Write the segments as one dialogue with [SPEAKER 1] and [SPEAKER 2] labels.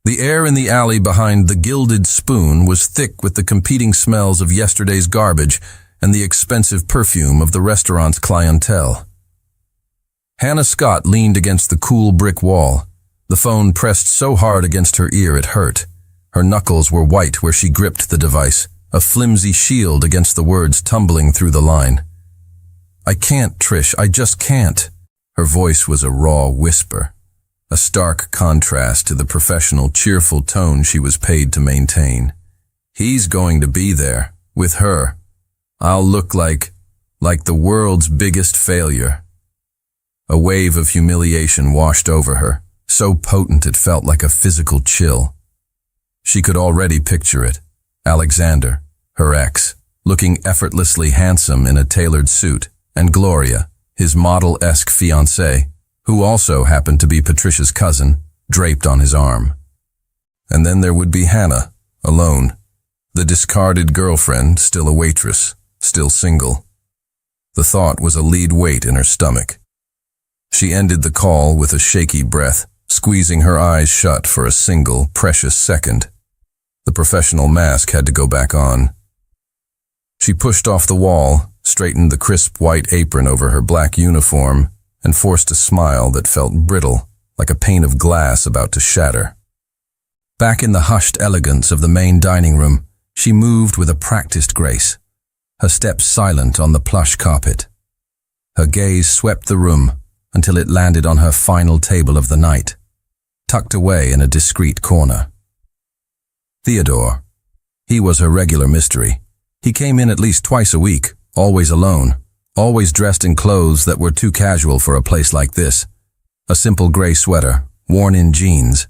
[SPEAKER 1] The air in the alley behind the Gilded Spoon was thick with the competing smells of yesterday's garbage and the expensive perfume of the restaurant's clientele. Hannah Scott leaned against the cool brick wall, the phone pressed so hard against her ear it hurt. Her knuckles were white where she gripped the device, a flimsy shield against the words tumbling through the line. "I can't, Trish, I just can't." Her voice was a raw whisper, a stark contrast to the professional, cheerful tone she was paid to maintain. "He's going to be there, with her. I'll look like the world's biggest failure." A wave of humiliation washed over her, so potent it felt like a physical chill. She could already picture it. Alexander, her ex, looking effortlessly handsome in a tailored suit, and Gloria, his model-esque fiancée, who also happened to be Patricia's cousin, draped on his arm. And then there would be Hannah, alone, the discarded girlfriend, still a waitress, still single. The thought was a lead weight in her stomach. She ended the call with a shaky breath, squeezing her eyes shut for a single, precious second. The professional mask had to go back on. She pushed off the wall, straightened the crisp white apron over her black uniform, and forced a smile that felt brittle, like a pane of glass about to shatter. Back in the hushed elegance of the main dining room, she moved with a practiced grace, her steps silent on the plush carpet. Her gaze swept the room until it landed on her final table of the night, tucked away in a discreet corner. Theodore. He was her regular mystery. He came in at least twice a week, always alone, always dressed in clothes that were too casual for a place like this. A simple gray sweater, worn-in jeans,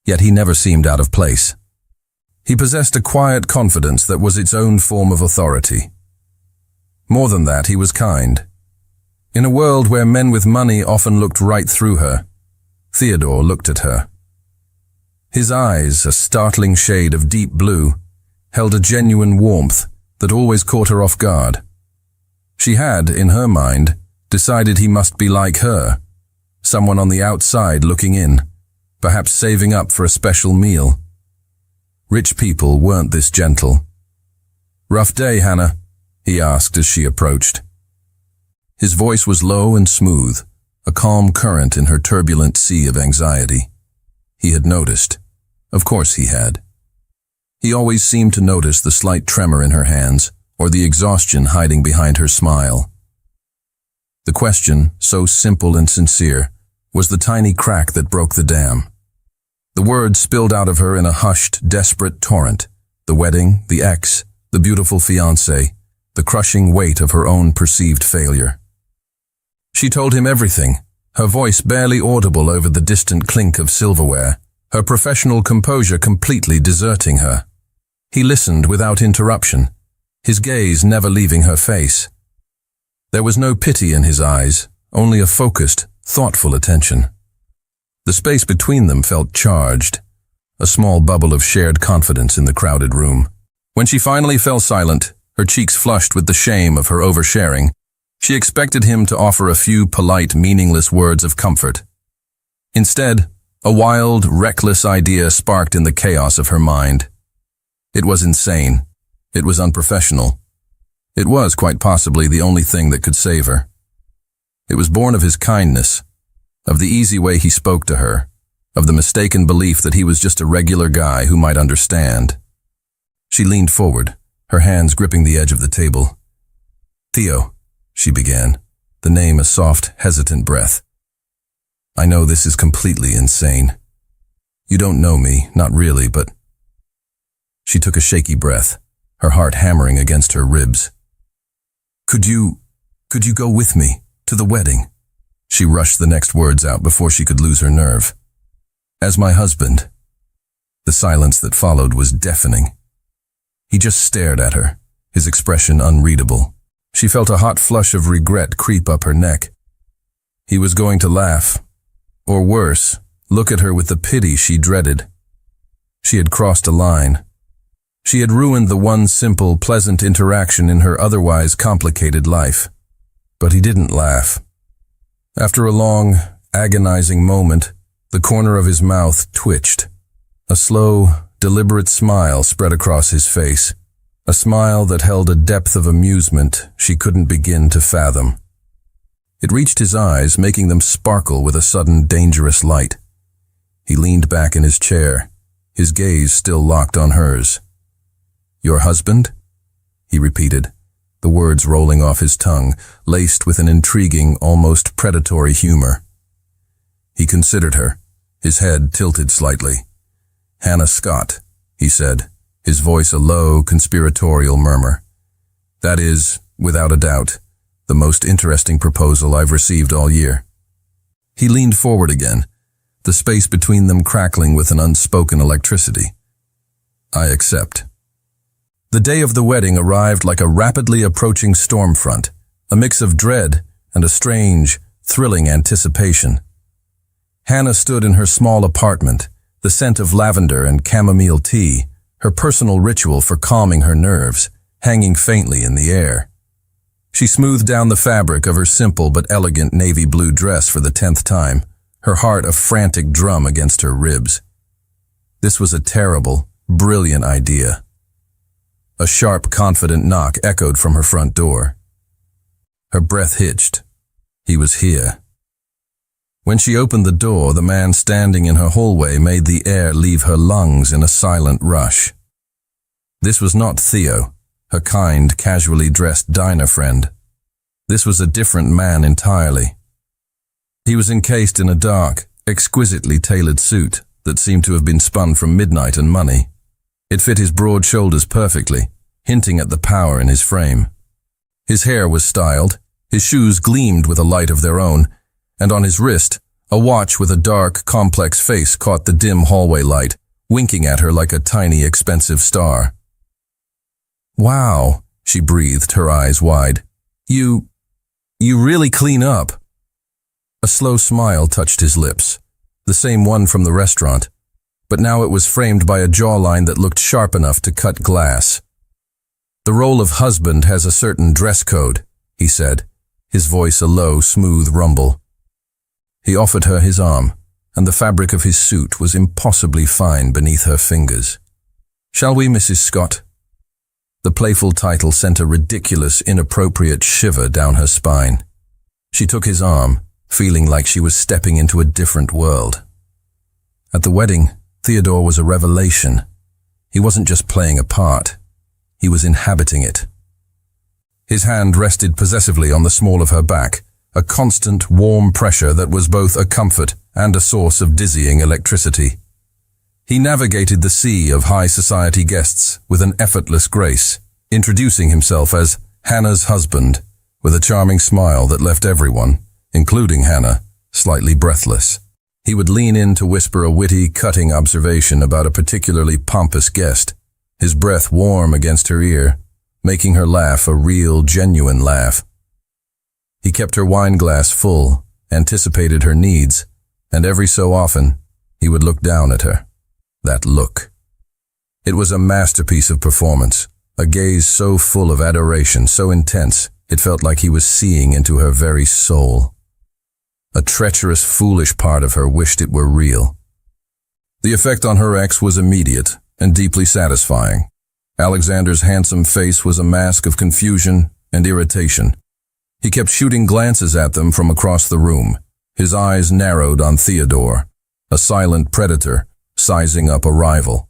[SPEAKER 1] yet he never seemed out of place. He possessed a quiet confidence that was its own form of authority. More than that, he was kind. In a world where men with money often looked right through her, Theodore looked at her. His eyes, a startling shade of deep blue, held a genuine warmth that always caught her off guard. She had, in her mind, decided he must be like her, someone on the outside looking in, perhaps saving up for a special meal. Rich people weren't this gentle. "Rough day, Hannah?" he asked as she approached. His voice was low and smooth, a calm current in her turbulent sea of anxiety. He had noticed. Of course he had. He always seemed to notice the slight tremor in her hands, or the exhaustion hiding behind her smile. The question, so simple and sincere, was the tiny crack that broke the dam. The words spilled out of her in a hushed, desperate torrent. The wedding, the ex, the beautiful fiancé, the crushing weight of her own perceived failure. She told him everything, her voice barely audible over the distant clink of silverware, her professional composure completely deserting her. He listened without interruption, his gaze never leaving her face. There was no pity in his eyes, only a focused, thoughtful attention. The space between them felt charged, a small bubble of shared confidence in the crowded room. When she finally fell silent, her cheeks flushed with the shame of her oversharing, she expected him to offer a few polite, meaningless words of comfort. Instead, a wild, reckless idea sparked in the chaos of her mind. It was insane. It was unprofessional. It was, quite possibly, the only thing that could save her. It was born of his kindness, of the easy way he spoke to her, of the mistaken belief that he was just a regular guy who might understand. She leaned forward, her hands gripping the edge of the table. "Theo," she began, the name a soft, hesitant breath. "I know this is completely insane. You don't know me, not really, but..." She took a shaky breath, her heart hammering against her ribs. Could you go with me, to the wedding?" She rushed the next words out before she could lose her nerve. "As my husband." The silence that followed was deafening. He just stared at her, his expression unreadable. She felt a hot flush of regret creep up her neck. He was going to laugh, or worse, look at her with the pity she dreaded. She had crossed a line. She had ruined the one simple, pleasant interaction in her otherwise complicated life. But he didn't laugh. After a long, agonizing moment, the corner of his mouth twitched. A slow, deliberate smile spread across his face, a smile that held a depth of amusement she couldn't begin to fathom. It reached his eyes, making them sparkle with a sudden dangerous light. He leaned back in his chair, his gaze still locked on hers. "Your husband?" he repeated, the words rolling off his tongue, laced with an intriguing, almost predatory humor. He considered her, his head tilted slightly. "Hannah Scott," he said, his voice a low, conspiratorial murmur. "That is, without a doubt, the most interesting proposal I've received all year." He leaned forward again, the space between them crackling with an unspoken electricity. "I accept." The day of the wedding arrived like a rapidly approaching storm front, a mix of dread and a strange, thrilling anticipation. Hannah stood in her small apartment, the scent of lavender and chamomile tea, her personal ritual for calming her nerves, hanging faintly in the air. She smoothed down the fabric of her simple but elegant navy blue dress for the 10th time, her heart a frantic drum against her ribs. This was a terrible, brilliant idea. A sharp, confident knock echoed from her front door. Her breath hitched. He was here. When she opened the door, the man standing in her hallway made the air leave her lungs in a silent rush. This was not Theo, her kind, casually dressed diner friend. This was a different man entirely. He was encased in a dark, exquisitely tailored suit that seemed to have been spun from midnight and money. It fit his broad shoulders perfectly, hinting at the power in his frame. His hair was styled, his shoes gleamed with a light of their own, and on his wrist, a watch with a dark, complex face caught the dim hallway light, winking at her like a tiny, expensive star. "Wow," she breathed, her eyes wide. You really clean up." A slow smile touched his lips, the same one from the restaurant, but now it was framed by a jawline that looked sharp enough to cut glass. "The role of husband has a certain dress code," he said, his voice a low, smooth rumble. He offered her his arm, and the fabric of his suit was impossibly fine beneath her fingers. "Shall we, Mrs. Scott?" The playful title sent a ridiculous, inappropriate shiver down her spine. She took his arm, feeling like she was stepping into a different world. At the wedding, Theodore was a revelation. He wasn't just playing a part. He was inhabiting it. His hand rested possessively on the small of her back, a constant, warm pressure that was both a comfort and a source of dizzying electricity. He navigated the sea of high society guests with an effortless grace, introducing himself as Hannah's husband, with a charming smile that left everyone, including Hannah, slightly breathless. He would lean in to whisper a witty, cutting observation about a particularly pompous guest, his breath warm against her ear, making her laugh a real, genuine laugh. He kept her wine glass full, anticipated her needs, and every so often, he would look down at her. That look. It was a masterpiece of performance, a gaze so full of adoration, so intense, it felt like he was seeing into her very soul. A treacherous, foolish part of her wished it were real. The effect on her ex was immediate and deeply satisfying. Alexander's handsome face was a mask of confusion and irritation. He kept shooting glances at them from across the room, his eyes narrowed on Theodore, a silent predator, sizing up a rival.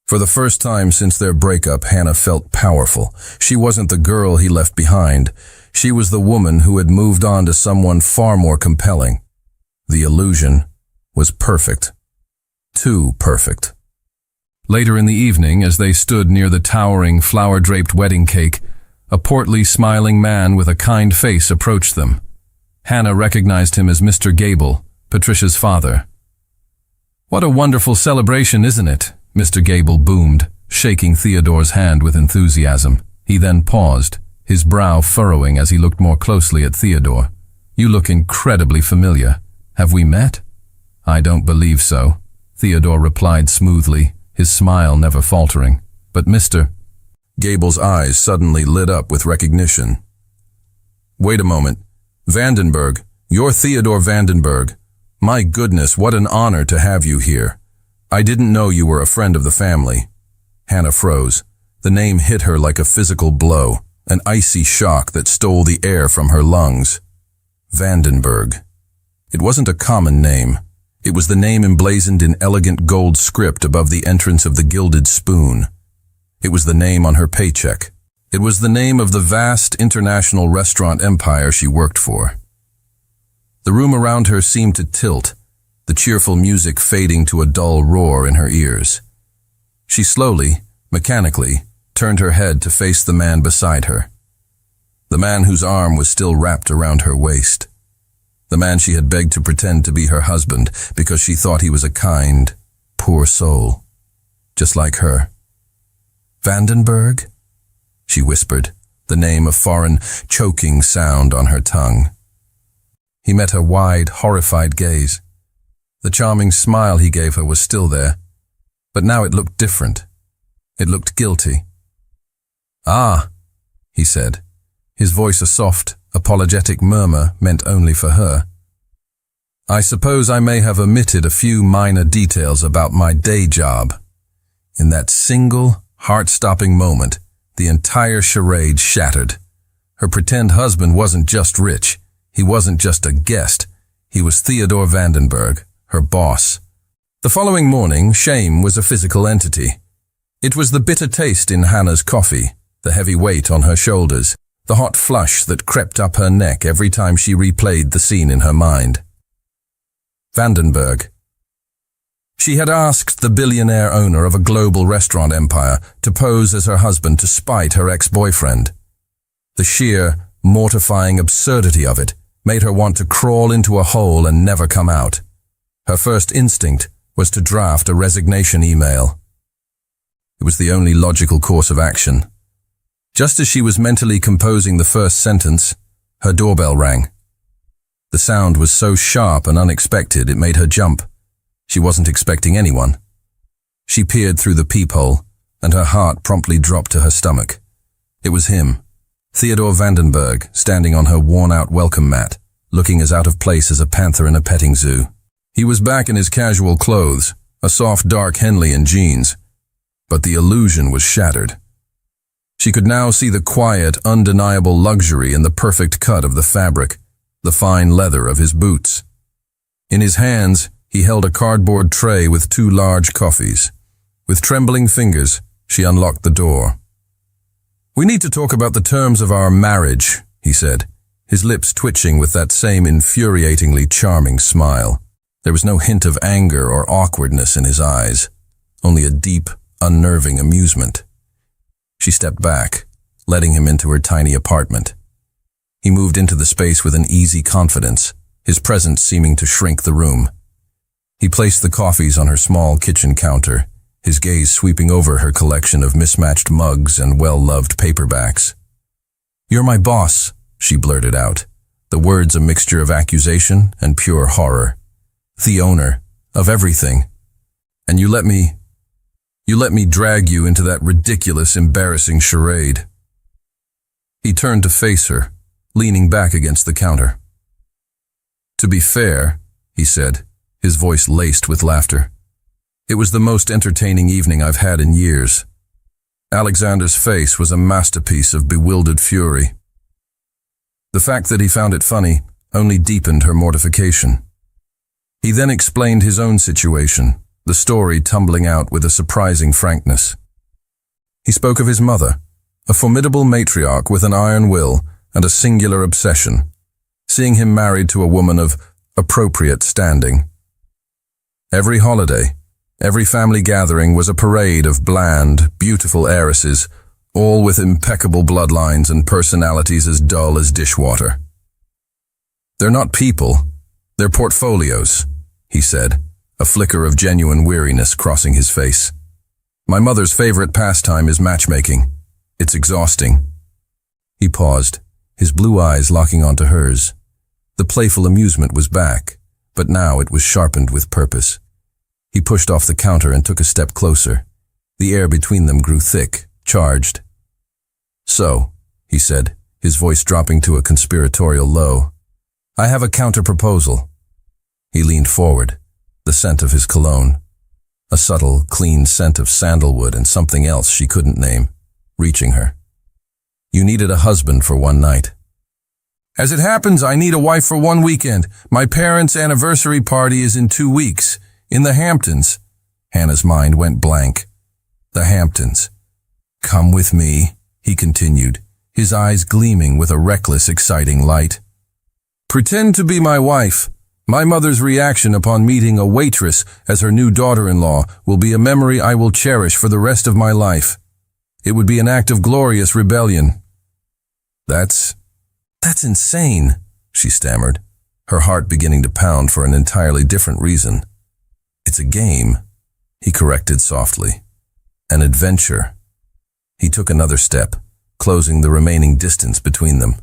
[SPEAKER 1] For the first time since their breakup, Hannah felt powerful. She wasn't the girl he left behind. She was the woman who had moved on to someone far more compelling. The illusion was perfect. Too perfect. Later in the evening, as they stood near the towering, flower-draped wedding cake, a portly, smiling man with a kind face approached them. Hannah recognized him as Mr. Gable, Patricia's father. "What a wonderful celebration, isn't it?" Mr. Gable boomed, shaking Theodore's hand with enthusiasm. He then paused, his brow furrowing as he looked more closely at Theodore. "You look incredibly familiar. Have we met?" "I don't believe so," Theodore replied smoothly, his smile never faltering. "But Mr. Gable's eyes suddenly lit up with recognition. "Wait a moment. Vandenberg, you're Theodore Vandenberg. My goodness, what an honor to have you here. I didn't know you were a friend of the family. Hannah froze. The name hit her like a physical blow, an icy shock that stole the air from her lungs. Vandenberg. It wasn't a common name. It was the name emblazoned in elegant gold script above the entrance of the Gilded Spoon. It was the name on her paycheck. It was the name of the vast international restaurant empire she worked for. The room around her seemed to tilt, the cheerful music fading to a dull roar in her ears. She slowly, mechanically, turned her head to face the man beside her. The man whose arm was still wrapped around her waist. The man she had begged to pretend to be her husband because she thought he was a kind, poor soul, just like her. Vandenberg? She whispered, the name a foreign, choking sound on her tongue. He met her wide, horrified gaze. The charming smile he gave her was still there, but now it looked different. It looked guilty. "Ah," he said, his voice a soft, apologetic murmur meant only for her. "I suppose I may have omitted a few minor details about my day job." In that single, heart-stopping moment, the entire charade shattered. Her pretend husband wasn't just rich. He wasn't just a guest. He was Theodore Vandenberg, her boss. The following morning, shame was a physical entity. It was the bitter taste in Hannah's coffee, the heavy weight on her shoulders, the hot flush that crept up her neck every time she replayed the scene in her mind. Vandenberg. She had asked the billionaire owner of a global restaurant empire to pose as her husband to spite her ex-boyfriend. The sheer, mortifying absurdity of it made her want to crawl into a hole and never come out. Her first instinct was to draft a resignation email. It was the only logical course of action. Just as she was mentally composing the first sentence, her doorbell rang. The sound was so sharp and unexpected it made her jump. She wasn't expecting anyone. She peered through the peephole, and her heart promptly dropped to her stomach. It was him, Theodore Vandenberg, standing on her worn-out welcome mat, looking as out of place as a panther in a petting zoo. He was back in his casual clothes, a soft dark Henley and jeans, but the illusion was shattered. She could now see the quiet, undeniable luxury in the perfect cut of the fabric, the fine leather of his boots. In his hands, he held a cardboard tray with 2 large coffees. With trembling fingers, she unlocked the door. "We need to talk about the terms of our marriage," he said, his lips twitching with that same infuriatingly charming smile. There was no hint of anger or awkwardness in his eyes, only a deep, unnerving amusement. She stepped back, letting him into her tiny apartment. He moved into the space with an easy confidence, his presence seeming to shrink the room. He placed the coffees on her small kitchen counter, his gaze sweeping over her collection of mismatched mugs and well-loved paperbacks. "You're my boss," she blurted out, the words a mixture of accusation and pure horror. "The owner of everything. And you let me drag you into that ridiculous, embarrassing charade." He turned to face her, leaning back against the counter. "To be fair," he said, his voice laced with laughter, "it was the most entertaining evening I've had in years." Alexander's face was a masterpiece of bewildered fury. The fact that he found it funny only deepened her mortification. He then explained his own situation, the story tumbling out with a surprising frankness. He spoke of his mother, a formidable matriarch with an iron will and a singular obsession, seeing him married to a woman of appropriate standing. Every holiday, every family gathering was a parade of bland, beautiful heiresses, all with impeccable bloodlines and personalities as dull as dishwater. "They're not people, they're portfolios," he said, a flicker of genuine weariness crossing his face. "My mother's favorite pastime is matchmaking. It's exhausting." He paused, his blue eyes locking onto hers. The playful amusement was back, but now it was sharpened with purpose. He pushed off the counter and took a step closer. The air between them grew thick, charged. "So," he said, his voice dropping to a conspiratorial low, "I have a counter-proposal." He leaned forward, the scent of his cologne. a subtle, clean scent of sandalwood and something else she couldn't name, reaching her. You needed a husband for one night. As it happens, I need a wife for one weekend. My parents' anniversary party is in 2 weeks, in the Hamptons. Hannah's mind went blank. The Hamptons. Come with me, he continued, his eyes gleaming with a reckless, exciting light. Pretend to be my wife. My mother's reaction upon meeting a waitress as her new daughter-in-law will be a memory I will cherish for the rest of my life. It would be an act of glorious rebellion. That's insane, she stammered, her heart beginning to pound for an entirely different reason. It's a game, he corrected softly. An adventure. He took another step, closing the remaining distance between them.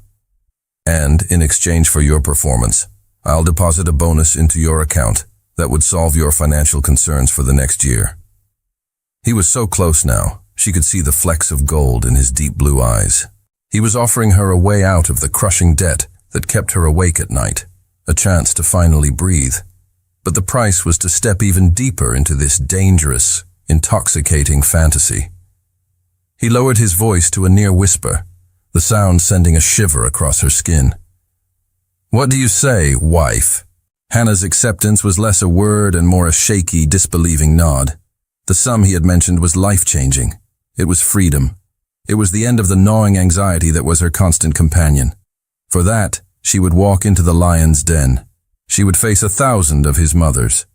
[SPEAKER 1] And, in exchange for your performance, I'll deposit a bonus into your account that would solve your financial concerns for the next year. He was so close now, she could see the flecks of gold in his deep blue eyes. He was offering her a way out of the crushing debt that kept her awake at night, a chance to finally breathe. But the price was to step even deeper into this dangerous, intoxicating fantasy. He lowered his voice to a near whisper, the sound sending a shiver across her skin. What do you say, wife? Hannah's acceptance was less a word and more a shaky, disbelieving nod. The sum he had mentioned was life-changing. It was freedom. It was the end of the gnawing anxiety that was her constant companion. For that, she would walk into the lion's den. She would face 1,000 of his mothers.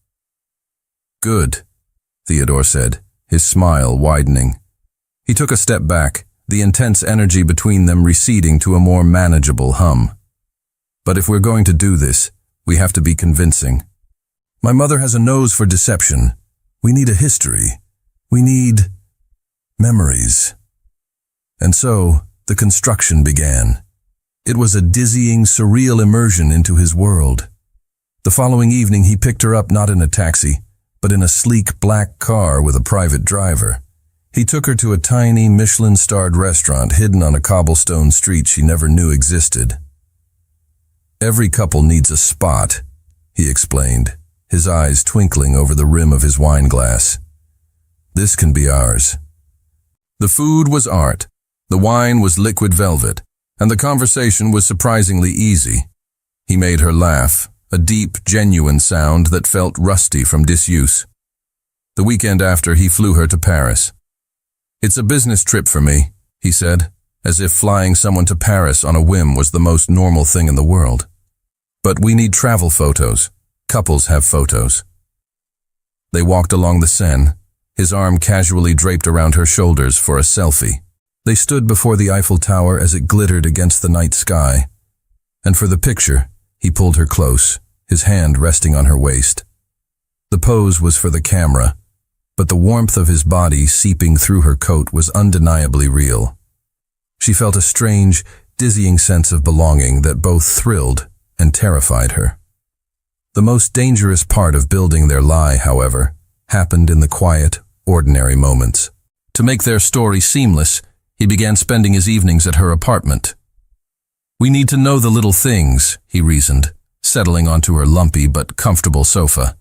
[SPEAKER 1] Good, Theodore said, his smile widening. He took a step back, the intense energy between them receding to a more manageable hum. But if we're going to do this, we have to be convincing. My mother has a nose for deception. We need a history. We need memories. And so, the construction began. It was a dizzying, surreal immersion into his world. The following evening he picked her up not in a taxi, but in a sleek black car with a private driver. He took her to a tiny Michelin-starred restaurant hidden on a cobblestone street she never knew existed. Every couple needs a spot, he explained, his eyes twinkling over the rim of his wine glass. This can be ours. The food was art, the wine was liquid velvet, and the conversation was surprisingly easy. He made her laugh, a deep, genuine sound that felt rusty from disuse. The weekend after, he flew her to Paris. It's a business trip for me, he said, as if flying someone to Paris on a whim was the most normal thing in the world. But we need travel photos. Couples have photos. They walked along the Seine, his arm casually draped around her shoulders for a selfie. They stood before the Eiffel Tower as it glittered against the night sky. And for the picture, he pulled her close, his hand resting on her waist. The pose was for the camera, but the warmth of his body seeping through her coat was undeniably real. She felt a strange, dizzying sense of belonging that both thrilled and terrified her. The most dangerous part of building their lie, however, happened in the quiet, ordinary moments. To make their story seamless, he began spending his evenings at her apartment. We need to know the little things, he reasoned, settling onto her lumpy but comfortable sofa.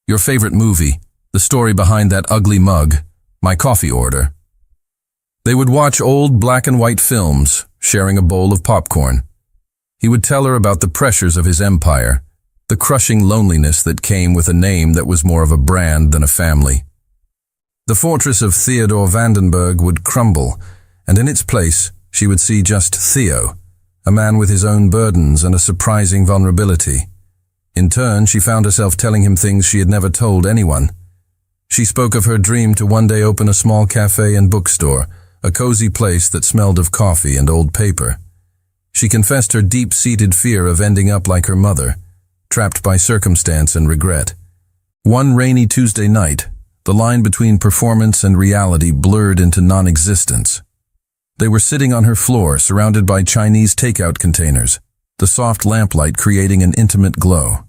[SPEAKER 1] Your favorite movie, the story behind that ugly mug, my coffee order. They would watch old black and white films, sharing a bowl of popcorn. He would tell her about the pressures of his empire, the crushing loneliness that came with a name that was more of a brand than a family. The fortress of Theodore Vandenberg would crumble, and in its place she would see just Theo, a man with his own burdens and a surprising vulnerability. In turn, she found herself telling him things she had never told anyone. She spoke of her dream to one day open a small cafe and bookstore, a cozy place that smelled of coffee and old paper. She confessed her deep-seated fear of ending up like her mother, trapped by circumstance and regret. One rainy Tuesday night, the line between performance and reality blurred into non-existence. They were sitting on her floor, surrounded by Chinese takeout containers, the soft lamplight creating an intimate glow.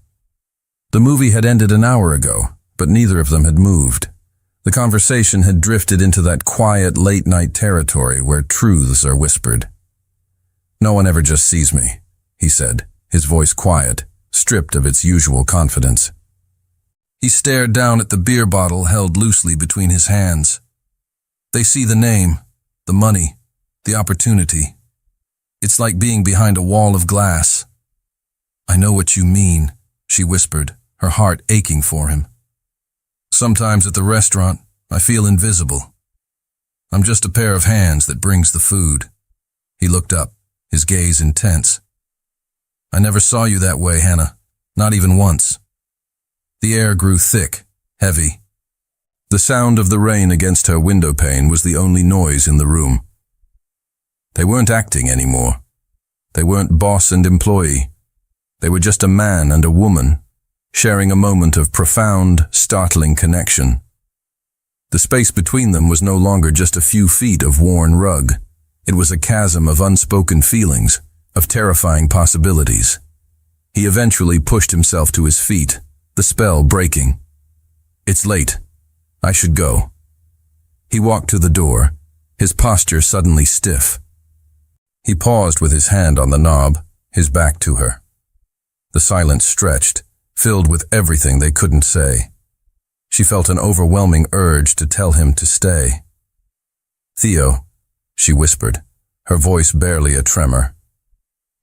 [SPEAKER 1] The movie had ended an hour ago, but neither of them had moved. The conversation had drifted into that quiet, late-night territory where truths are whispered. No one ever just sees me, he said, his voice quiet, stripped of its usual confidence. He stared down at the beer bottle held loosely between his hands. They see the name, the money, the opportunity. It's like being behind a wall of glass. "I know what you mean," she whispered, her heart aching for him. "Sometimes at the restaurant, I feel invisible. I'm just a pair of hands that brings the food." He looked up, his gaze intense. "I never saw you that way, Hannah. Not even once." The air grew thick, heavy. The sound of the rain against her window pane was the only noise in the room. They weren't acting anymore. They weren't boss and employee. They were just a man and a woman, sharing a moment of profound, startling connection. The space between them was no longer just a few feet of worn rug. It was a chasm of unspoken feelings, of terrifying possibilities. He eventually pushed himself to his feet, the spell breaking. "It's late. I should go." He walked to the door, his posture suddenly stiff. He paused with his hand on the knob, his back to her. The silence stretched, filled with everything they couldn't say. She felt an overwhelming urge to tell him to stay. "Theo," she whispered, her voice barely a tremor.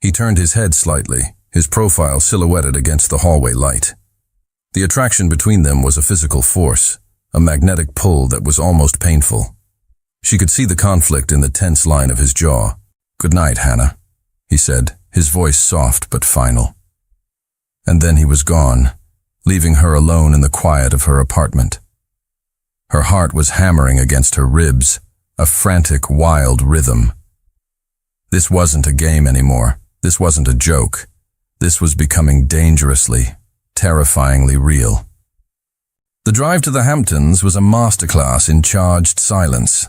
[SPEAKER 1] He turned his head slightly, his profile silhouetted against the hallway light. The attraction between them was a physical force, a magnetic pull that was almost painful. She could see the conflict in the tense line of his jaw. "Good night, Hannah," he said, his voice soft but final. And then he was gone, leaving her alone in the quiet of her apartment. Her heart was hammering against her ribs, a frantic, wild rhythm. This wasn't a game anymore. This wasn't a joke. This was becoming dangerously, terrifyingly real. The drive to the Hamptons was a masterclass in charged silence.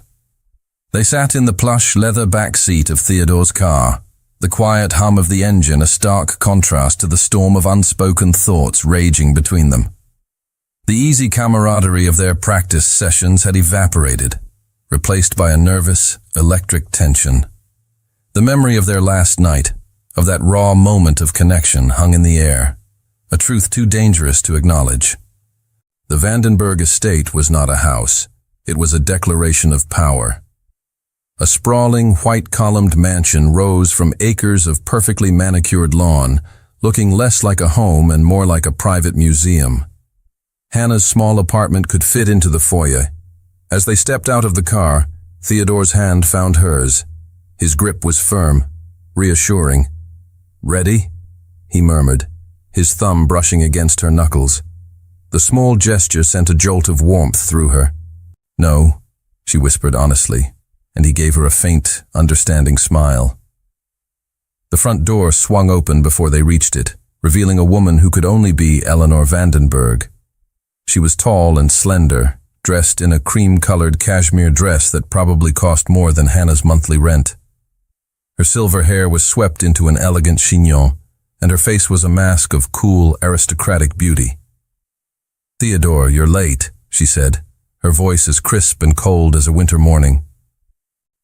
[SPEAKER 1] They sat in the plush leather back seat of Theodore's car, the quiet hum of the engine a stark contrast to the storm of unspoken thoughts raging between them. The easy camaraderie of their practice sessions had evaporated, replaced by a nervous, electric tension. The memory of their last night, of that raw moment of connection, hung in the air, a truth too dangerous to acknowledge. The Vandenberg estate was not a house. It was a declaration of power. A sprawling, white-columned mansion rose from acres of perfectly manicured lawn, looking less like a home and more like a private museum. Hannah's small apartment could fit into the foyer. As they stepped out of the car, Theodore's hand found hers. His grip was firm, reassuring. "Ready?" he murmured, his thumb brushing against her knuckles. The small gesture sent a jolt of warmth through her. "No," she whispered honestly, and he gave her a faint, understanding smile. The front door swung open before they reached it, revealing a woman who could only be Eleanor Vandenberg. She was tall and slender, dressed in a cream-colored cashmere dress that probably cost more than Hannah's monthly rent. Her silver hair was swept into an elegant chignon, and her face was a mask of cool, aristocratic beauty. "Theodore, you're late," she said, her voice as crisp and cold as a winter morning.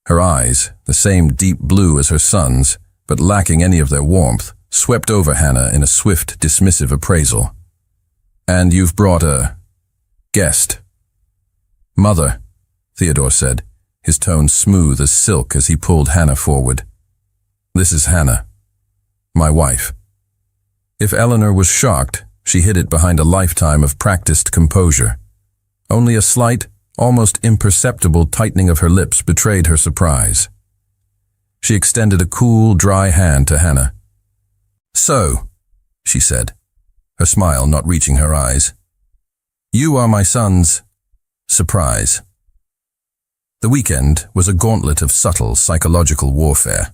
[SPEAKER 1] Her eyes, the same deep blue as her son's, but lacking any of their warmth, swept over Hannah in a swift, dismissive appraisal. "And you've brought a guest." "Mother," Theodore said, his tone smooth as silk as he pulled Hannah forward. "This is Hannah, my wife." If Eleanor was shocked, she hid it behind a lifetime of practiced composure. Only a slight, almost imperceptible tightening of her lips betrayed her surprise. She extended a cool, dry hand to Hannah. "So," she said, her smile not reaching her eyes, "you are my son's surprise." The weekend was a gauntlet of subtle psychological warfare.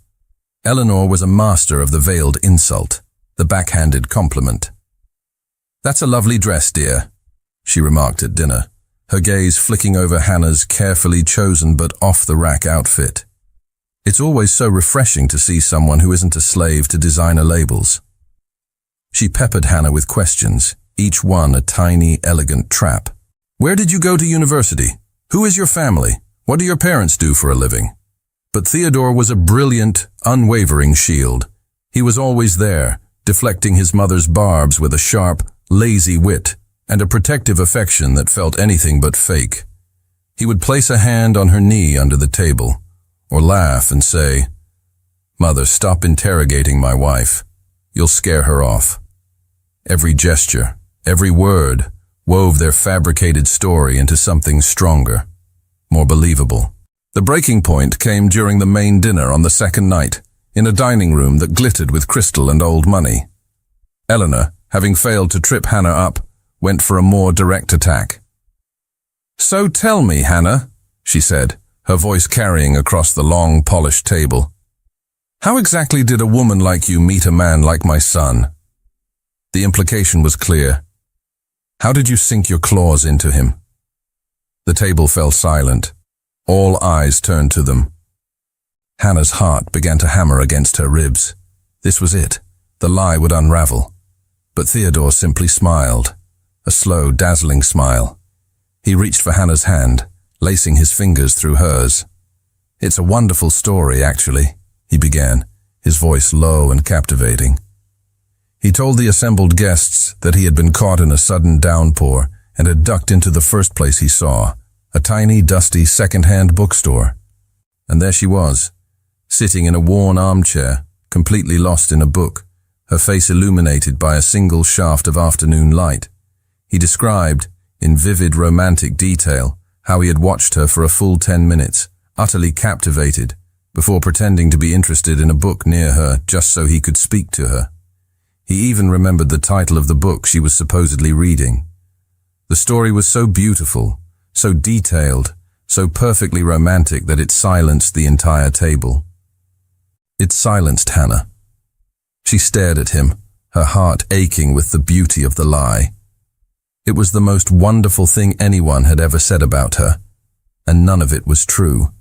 [SPEAKER 1] Eleanor was a master of the veiled insult, the backhanded compliment. "That's a lovely dress, dear," she remarked at dinner, her gaze flicking over Hannah's carefully chosen but off-the-rack outfit. It's always so refreshing to see someone who isn't a slave to designer labels. She peppered Hannah with questions, each one a tiny, elegant trap. "Where did you go to university? Who is your family? What do your parents do for a living?" But Theodore was a brilliant, unwavering shield. He was always there, deflecting his mother's barbs with a sharp, lazy wit, and a protective affection that felt anything but fake. He would place a hand on her knee under the table, or laugh and say, "Mother, stop interrogating my wife. You'll scare her off." Every gesture, every word, wove their fabricated story into something stronger, more believable. The breaking point came during the main dinner on the second night, in a dining room that glittered with crystal and old money. Eleanor, having failed to trip Hannah up, went for a more direct attack. "So tell me, Hannah," she said, her voice carrying across the long, polished table, "how exactly did a woman like you meet a man like my son?" The implication was clear. How did you sink your claws into him? The table fell silent. All eyes turned to them. Hannah's heart began to hammer against her ribs. This was it. The lie would unravel. But Theodore simply smiled, a slow, dazzling smile. He reached for Hannah's hand, lacing his fingers through hers. "It's a wonderful story, actually," he began, his voice low and captivating. He told the assembled guests that he had been caught in a sudden downpour and had ducked into the first place he saw, a tiny, dusty, second-hand bookstore. And there she was, sitting in a worn armchair, completely lost in a book, her face illuminated by a single shaft of afternoon light. He described, in vivid romantic detail, how he had watched her for a full 10 minutes, utterly captivated, before pretending to be interested in a book near her just so he could speak to her. He even remembered the title of the book she was supposedly reading. The story was so beautiful, so detailed, so perfectly romantic that it silenced the entire table. It silenced Hannah. She stared at him, her heart aching with the beauty of the lie. It was the most wonderful thing anyone had ever said about her, and none of it was true.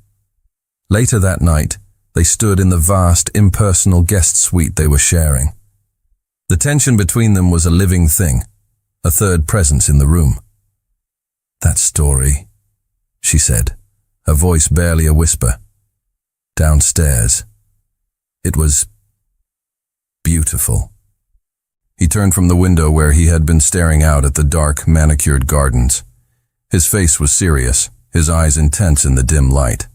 [SPEAKER 1] Later that night, they stood in the vast, impersonal guest suite they were sharing. The tension between them was a living thing, a third presence in the room. "That story," she said, her voice barely a whisper. "Downstairs. It was beautiful." He turned from the window where he had been staring out at the dark, manicured gardens. His face was serious, his eyes intense in the dim light.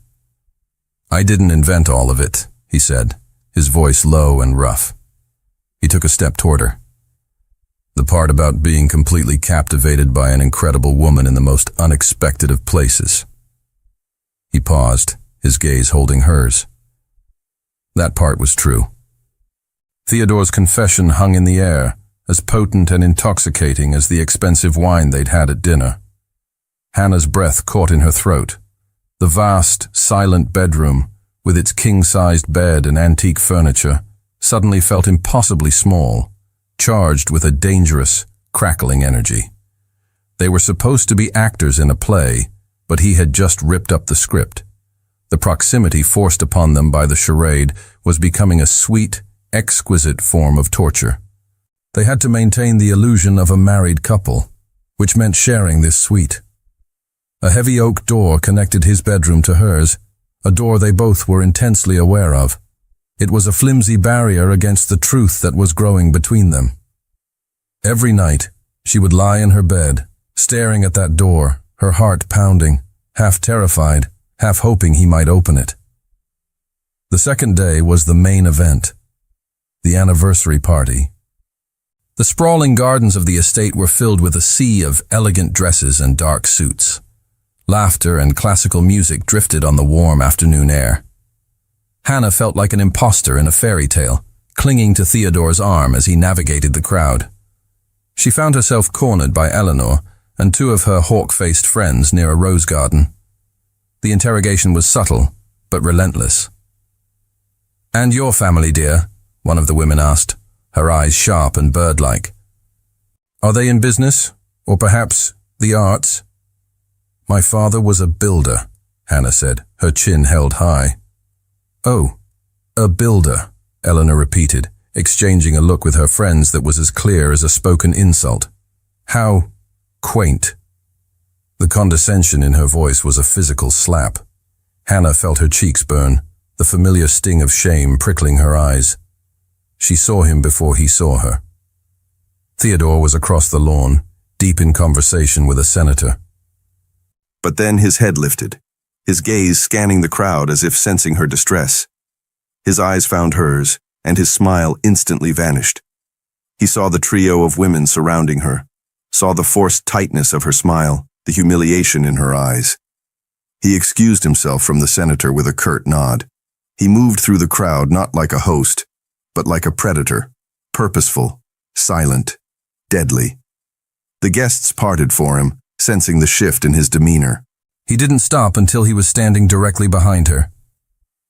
[SPEAKER 1] "I didn't invent all of it," he said, his voice low and rough. He took a step toward her. "The part about being completely captivated by an incredible woman in the most unexpected of places." He paused, his gaze holding hers. That part was true. Theodore's confession hung in the air, as potent and intoxicating as the expensive wine they'd had at dinner. Hannah's breath caught in her throat. The vast, silent bedroom, with its king-sized bed and antique furniture, suddenly felt impossibly small, charged with a dangerous, crackling energy. They were supposed to be actors in a play, but he had just ripped up the script. The proximity forced upon them by the charade was becoming a sweet, exquisite form of torture. They had to maintain the illusion of a married couple, which meant sharing this suite. A heavy oak door connected his bedroom to hers, a door they both were intensely aware of. It was a flimsy barrier against the truth that was growing between them. Every night, she would lie in her bed, staring at that door, her heart pounding, half terrified, half hoping he might open it. The second day was the main event, the anniversary party. The sprawling gardens of the estate were filled with a sea of elegant dresses and dark suits. Laughter and classical music drifted on the warm afternoon air. Hannah felt like an imposter in a fairy tale, clinging to Theodore's arm as he navigated the crowd. She found herself cornered by Eleanor and two of her hawk-faced friends near a rose garden. The interrogation was subtle, but relentless. "And your family, dear?" one of the women asked, her eyes sharp and bird-like. "Are they in business, or perhaps the arts?" "My father was a builder," Hannah said, her chin held high. "Oh, a builder," Eleanor repeated, exchanging a look with her friends that was as clear as a spoken insult. "How quaint." The condescension in her voice was a physical slap. Hannah felt her cheeks burn, the familiar sting of shame prickling her eyes. She saw him before he saw her. Theodore was across the lawn, deep in conversation with a senator.
[SPEAKER 2] But then his head lifted, his gaze scanning the crowd as if sensing her distress. His eyes found hers, and his smile instantly vanished. He saw the trio of women surrounding her, saw the forced tightness of her smile, the humiliation in her eyes. He excused himself from the senator with a curt nod. He moved through the crowd not like a host, but like a predator, purposeful, silent, deadly. The guests parted for him, sensing the shift in his demeanor.
[SPEAKER 1] He didn't stop until he was standing directly behind her.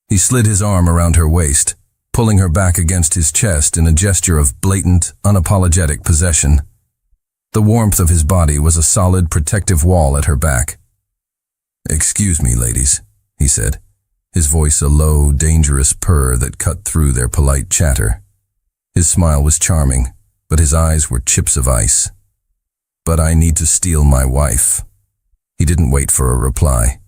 [SPEAKER 1] He slid his arm around her waist, pulling her back against his chest in a gesture of blatant, unapologetic possession. The warmth of his body was a solid, protective wall at her back. "Excuse me, ladies," he said, his voice a low, dangerous purr that cut through their polite chatter. His smile was charming, but his eyes were chips of ice. "But I need to steal my wife." He didn't wait for a reply.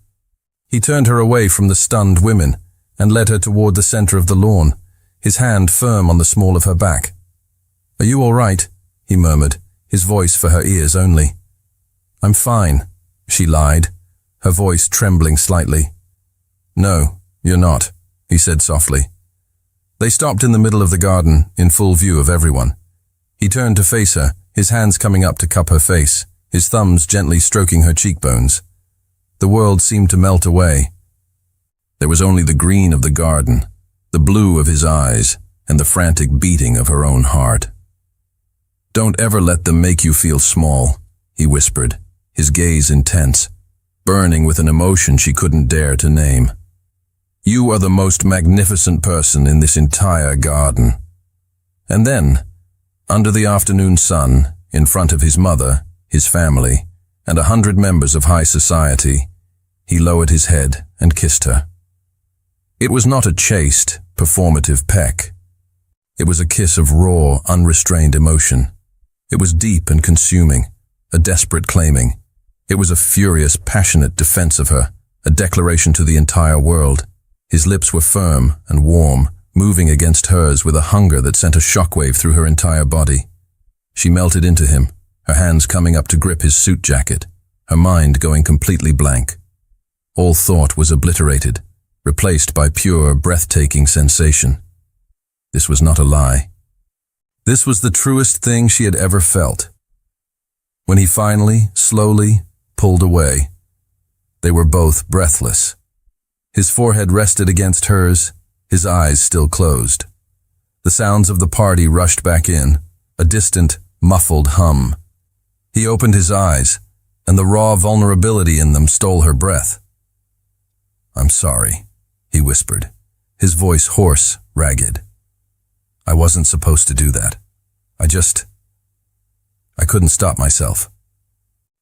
[SPEAKER 1] He turned her away from the stunned women and led her toward the center of the lawn, his hand firm on the small of her back. "Are you all right?" he murmured, his voice for her ears only. "I'm fine," she lied, her voice trembling slightly. "No, you're not," he said softly. They stopped in the middle of the garden, in full view of everyone. He turned to face her, his hands coming up to cup her face, his thumbs gently stroking her cheekbones. The world seemed to melt away. There was only the green of the garden, the blue of his eyes, and the frantic beating of her own heart. "Don't ever let them make you feel small," he whispered, his gaze intense, burning with an emotion she couldn't dare to name. "You are the most magnificent person in this entire garden." And then, under the afternoon sun, in front of his mother, his family, and 100 members of high society, he lowered his head and kissed her. It was not a chaste, performative peck. It was a kiss of raw, unrestrained emotion. It was deep and consuming, a desperate claiming. It was a furious, passionate defense of her, a declaration to the entire world. His lips were firm and warm, moving against hers with a hunger that sent a shockwave through her entire body. She melted into him, her hands coming up to grip his suit jacket, her mind going completely blank. All thought was obliterated, replaced by pure, breathtaking sensation. This was not a lie. This was the truest thing she had ever felt. When he finally, slowly, pulled away, they were both breathless. His forehead rested against hers, his eyes still closed. The sounds of the party rushed back in, a distant, muffled hum. He opened his eyes, and the raw vulnerability in them stole her breath. "I'm sorry," he whispered, his voice hoarse, ragged. "I wasn't supposed to do that. I couldn't stop myself."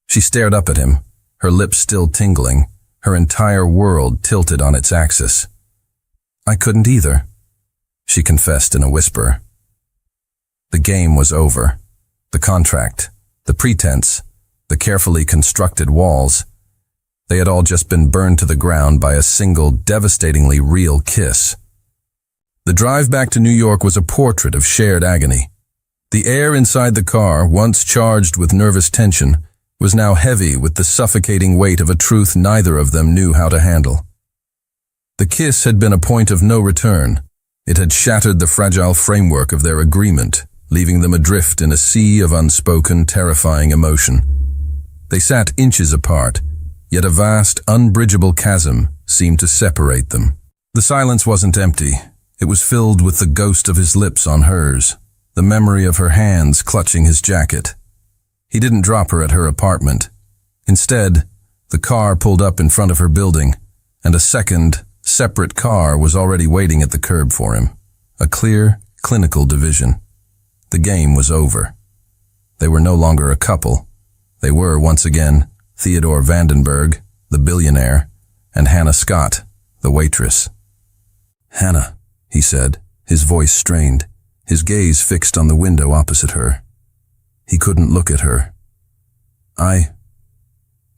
[SPEAKER 1] She stared up at him, her lips still tingling, her entire world tilted on its axis. "I couldn't either," she confessed in a whisper. The game was over. The contract, the pretense, the carefully constructed walls, they had all just been burned to the ground by a single, devastatingly real kiss. The drive back to New York was a portrait of shared agony. The air inside the car, once charged with nervous tension, was now heavy with the suffocating weight of a truth neither of them knew how to handle. The kiss had been a point of no return. It had shattered the fragile framework of their agreement, leaving them adrift in a sea of unspoken, terrifying emotion. They sat inches apart, yet a vast, unbridgeable chasm seemed to separate them. The silence wasn't empty. It was filled with the ghost of his lips on hers, the memory of her hands clutching his jacket. He didn't drop her at her apartment. Instead, the car pulled up in front of her building, and a second, separate car was already waiting at the curb for him. A clear, clinical division. The game was over. They were no longer a couple. They were, once again, Theodore Vandenberg, the billionaire, and Hannah Scott, the waitress. "Hannah," he said, his voice strained, his gaze fixed on the window opposite her. He couldn't look at her.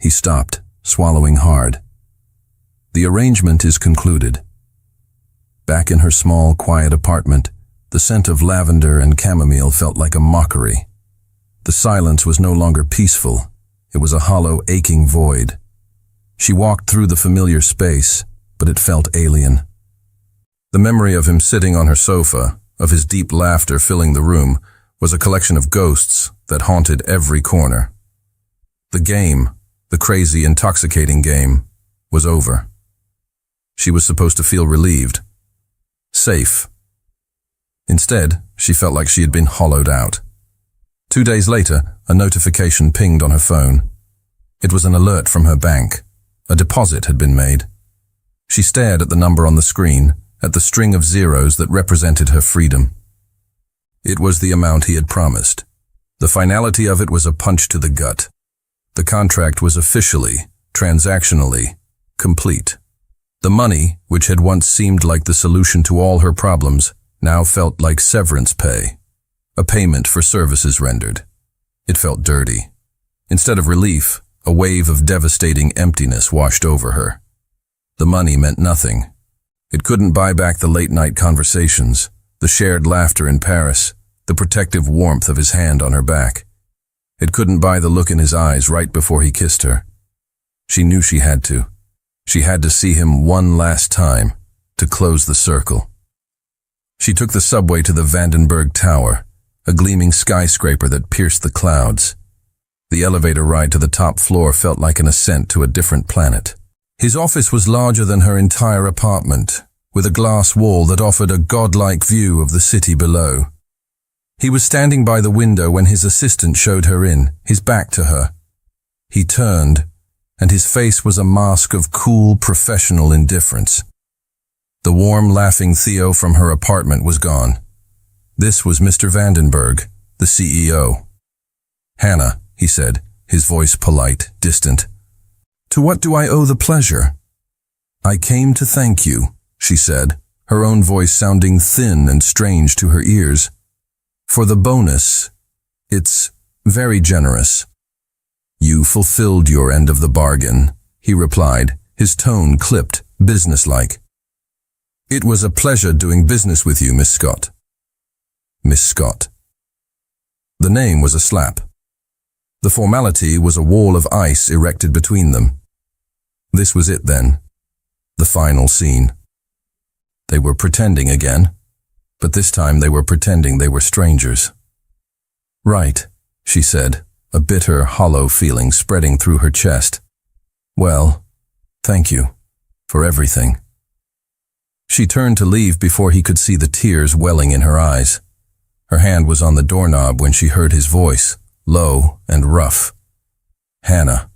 [SPEAKER 1] He stopped, swallowing hard. "The arrangement is concluded." Back in her small, quiet apartment, the scent of lavender and chamomile felt like a mockery. The silence was no longer peaceful. It was a hollow, aching void. She walked through the familiar space, but it felt alien. The memory of him sitting on her sofa, of his deep laughter filling the room, was a collection of ghosts that haunted every corner. The game, the crazy, intoxicating game, was over. She was supposed to feel relieved, safe. Instead, she felt like she had been hollowed out. 2 days later, a notification pinged on her phone. It was an alert from her bank. A deposit had been made. She stared at the number on the screen, at the string of zeros that represented her freedom. It was the amount he had promised. The finality of it was a punch to the gut. The contract was officially, transactionally, complete. The money, which had once seemed like the solution to all her problems, now felt like severance pay, a payment for services rendered. It felt dirty. Instead of relief, a wave of devastating emptiness washed over her. The money meant nothing. It couldn't buy back the late-night conversations, the shared laughter in Paris, the protective warmth of his hand on her back. It couldn't buy the look in his eyes right before he kissed her. She knew she had to. She had to see him one last time, to close the circle. She took the subway to the Vandenberg Tower, a gleaming skyscraper that pierced the clouds. The elevator ride to the top floor felt like an ascent to a different planet. His office was larger than her entire apartment, with a glass wall that offered a godlike view of the city below. He was standing by the window when his assistant showed her in, his back to her. He turned, and his face was a mask of cool, professional indifference. The warm, laughing Theo from her apartment was gone. This was Mr. Vandenberg, the CEO. "Hannah," he said, his voice polite, distant. "To what do I owe the pleasure?" "I came to thank you," she said, her own voice sounding thin and strange to her ears. "For the bonus. It's very generous." "You fulfilled your end of the bargain," he replied, his tone clipped, businesslike. "It was a pleasure doing business with you, Miss Scott." Miss Scott. The name was a slap. The formality was a wall of ice erected between them. This was it then, the final scene. They were pretending again, but this time they were pretending they were strangers. "Right," she said, a bitter, hollow feeling spreading through her chest. "Well, thank you for everything." She turned to leave before he could see the tears welling in her eyes. Her hand was on the doorknob when she heard his voice, low and rough. "Hannah."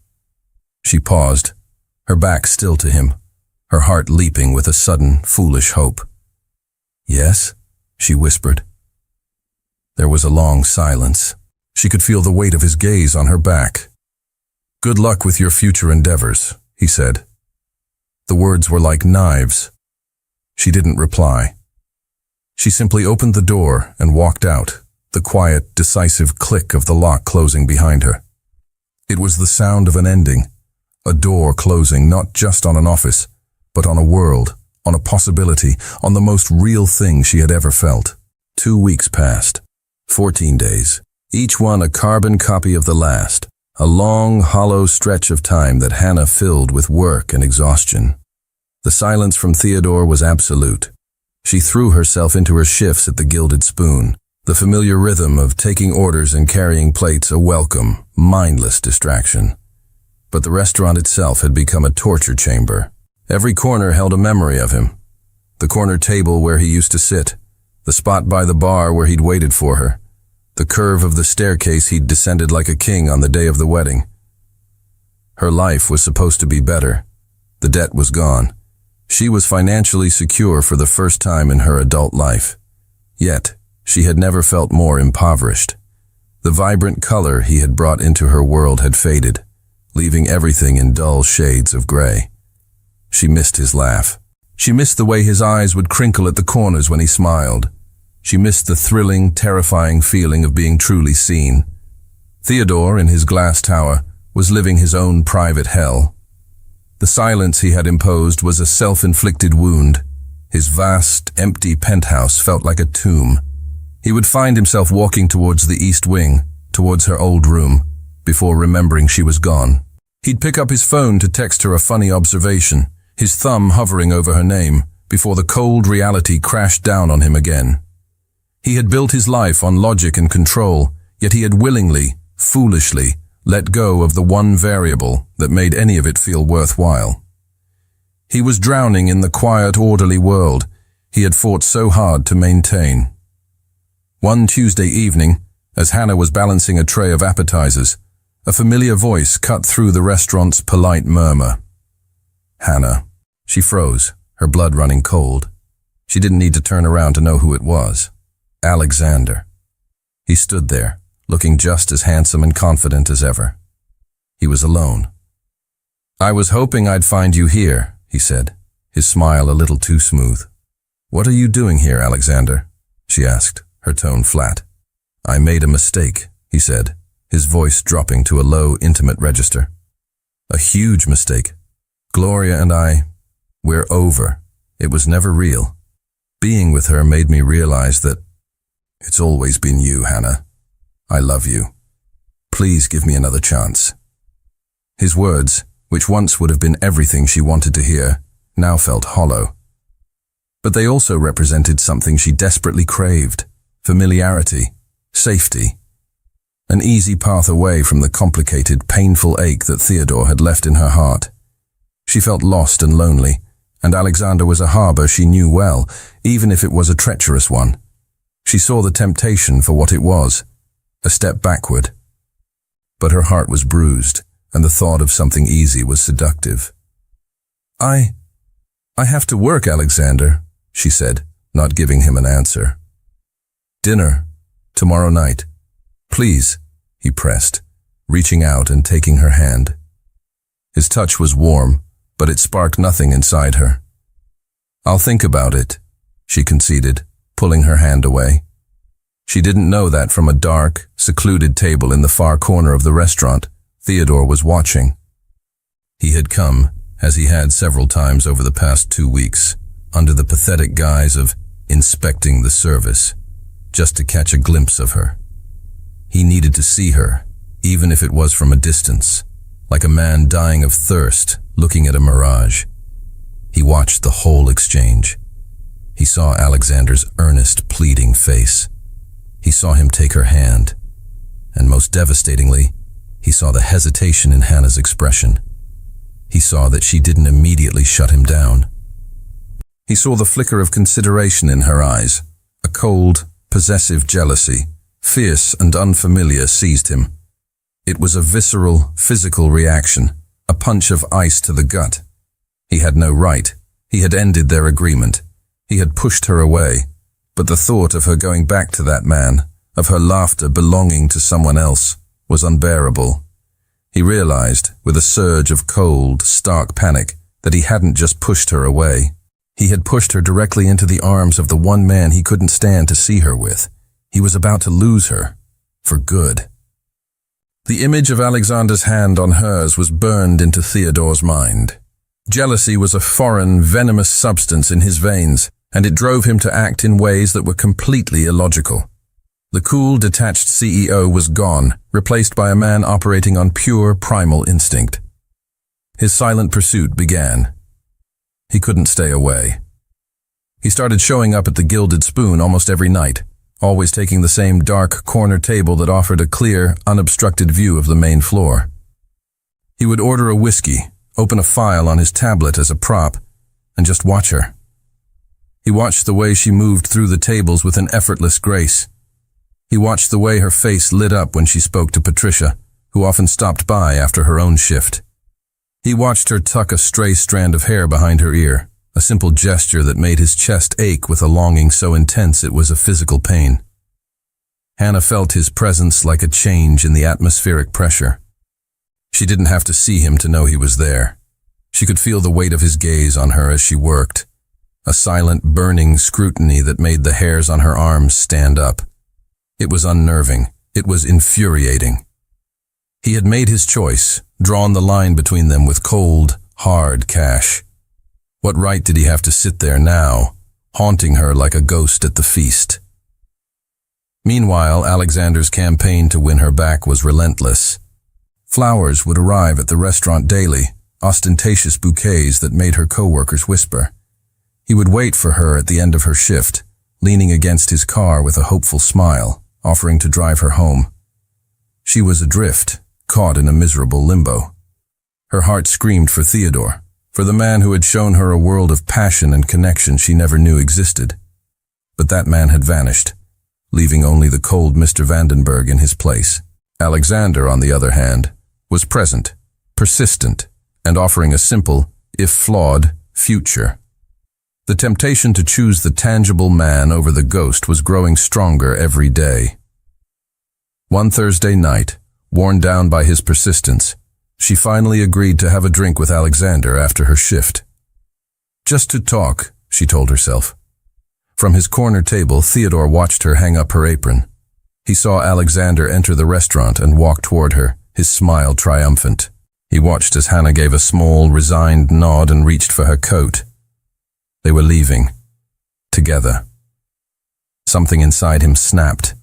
[SPEAKER 1] She paused, her back still to him, her heart leaping with a sudden, foolish hope. "Yes?" she whispered. There was a long silence. She could feel the weight of his gaze on her back. "Good luck with your future endeavors," he said. The words were like knives. She didn't reply. She simply opened the door and walked out, the quiet, decisive click of the lock closing behind her. It was the sound of an ending, a door closing not just on an office, but on a world, on a possibility, on the most real thing she had ever felt. 2 weeks passed, 14 days, each one a carbon copy of the last, a long, hollow stretch of time that Hannah filled with work and exhaustion. The silence from Theodore was absolute. She threw herself into her shifts at the Gilded Spoon, the familiar rhythm of taking orders and carrying plates a welcome, mindless distraction. But the restaurant itself had become a torture chamber. Every corner held a memory of him. The corner table where he used to sit, the spot by the bar where he'd waited for her, the curve of the staircase he'd descended like a king on the day of the wedding. Her life was supposed to be better. The debt was gone. She was financially secure for the first time in her adult life. Yet, she had never felt more impoverished. The vibrant color he had brought into her world had faded, leaving everything in dull shades of gray. She missed his laugh. She missed the way his eyes would crinkle at the corners when he smiled. She missed the thrilling, terrifying feeling of being truly seen. Theodore, in his glass tower, was living his own private hell. The silence he had imposed was a self-inflicted wound. His vast, empty penthouse felt like a tomb. He would find himself walking towards the East Wing, towards her old room, before remembering she was gone. He'd pick up his phone to text her a funny observation, his thumb hovering over her name, before the cold reality crashed down on him again. He had built his life on logic and control, yet he had willingly, foolishly, let go of the one variable that made any of it feel worthwhile. He was drowning in the quiet, orderly world he had fought so hard to maintain. One Tuesday evening, as Hannah was balancing a tray of appetizers, a familiar voice cut through the restaurant's polite murmur. Hannah. She froze, her blood running cold. She didn't need to turn around to know who it was. Alexander. He stood there, looking just as handsome and confident as ever. He was alone. "I was hoping I'd find you here," he said, his smile a little too smooth. "What are you doing here, Alexander?" she asked, her tone flat. "I made a mistake," he said, his voice dropping to a low, intimate register. "A huge mistake. Gloria and we're over. It was never real. Being with her made me realize that it's always been you, Hannah. I love you. Please give me another chance." His words, which once would have been everything she wanted to hear, now felt hollow. But they also represented something she desperately craved: familiarity, safety, an easy path away from the complicated, painful ache that Theodore had left in her heart. She felt lost and lonely, and Alexander was a harbor she knew well, even if it was a treacherous one. She saw the temptation for what it was, a step backward. But her heart was bruised, and the thought of something easy was seductive. I have to work, Alexander," she said, not giving him an answer. "Dinner, tomorrow night. Please," he pressed, reaching out and taking her hand. His touch was warm, but it sparked nothing inside her. "I'll think about it," she conceded, pulling her hand away. She didn't know that from a dark, secluded table in the far corner of the restaurant, Theodore was watching. He had come, as he had several times over the past 2 weeks, under the pathetic guise of inspecting the service, just to catch a glimpse of her. He needed to see her, even if it was from a distance, like a man dying of thirst, looking at a mirage. He watched the whole exchange. He saw Alexander's earnest, pleading face. He saw him take her hand, and most devastatingly, he saw the hesitation in Hannah's expression. He saw that she didn't immediately shut him down. He saw the flicker of consideration in her eyes. A cold, possessive jealousy, fierce and unfamiliar, seized him. It was a visceral, physical reaction, a punch of ice to the gut. He had no right. He had ended their agreement. He had pushed her away. But the thought of her going back to that man, of her laughter belonging to someone else, was unbearable. He realized, with a surge of cold, stark panic, that he hadn't just pushed her away. He had pushed her directly into the arms of the one man he couldn't stand to see her with. He was about to lose her, for good. The image of Alexander's hand on hers was burned into Theodore's mind. Jealousy was a foreign, venomous substance in his veins, and it drove him to act in ways that were completely illogical. The cool, detached CEO was gone, replaced by a man operating on pure, primal instinct. His silent pursuit began. He couldn't stay away. He started showing up at the Gilded Spoon almost every night, always taking the same dark corner table that offered a clear, unobstructed view of the main floor. He would order a whiskey, open a file on his tablet as a prop, and just watch her. He watched the way she moved through the tables with an effortless grace. He watched the way her face lit up when she spoke to Patricia, who often stopped by after her own shift. He watched her tuck a stray strand of hair behind her ear, a simple gesture that made his chest ache with a longing so intense it was a physical pain. Hannah felt his presence like a change in the atmospheric pressure. She didn't have to see him to know he was there. She could feel the weight of his gaze on her as she worked, a silent, burning scrutiny that made the hairs on her arms stand up. It was unnerving. It was infuriating. He had made his choice, drawn the line between them with cold, hard cash. What right did he have to sit there now, haunting her like a ghost at the feast? Meanwhile, Alexander's campaign to win her back was relentless. Flowers would arrive at the restaurant daily, ostentatious bouquets that made her coworkers whisper. He would wait for her at the end of her shift, leaning against his car with a hopeful smile, offering to drive her home. She was adrift, caught in a miserable limbo. Her heart screamed for Theodore, for the man who had shown her a world of passion and connection she never knew existed. But that man had vanished, leaving only the cold Mr. Vandenberg in his place. Alexander, on the other hand, was present, persistent, and offering a simple, if flawed, future. The temptation to choose the tangible man over the ghost was growing stronger every day. One Thursday night, worn down by his persistence, she finally agreed to have a drink with Alexander after her shift. Just to talk, she told herself. From his corner table, Theodore watched her hang up her apron. He saw Alexander enter the restaurant and walk toward her, his smile triumphant. He watched as Hannah gave a small, resigned nod and reached for her coat. They were leaving. Together. Something inside him snapped.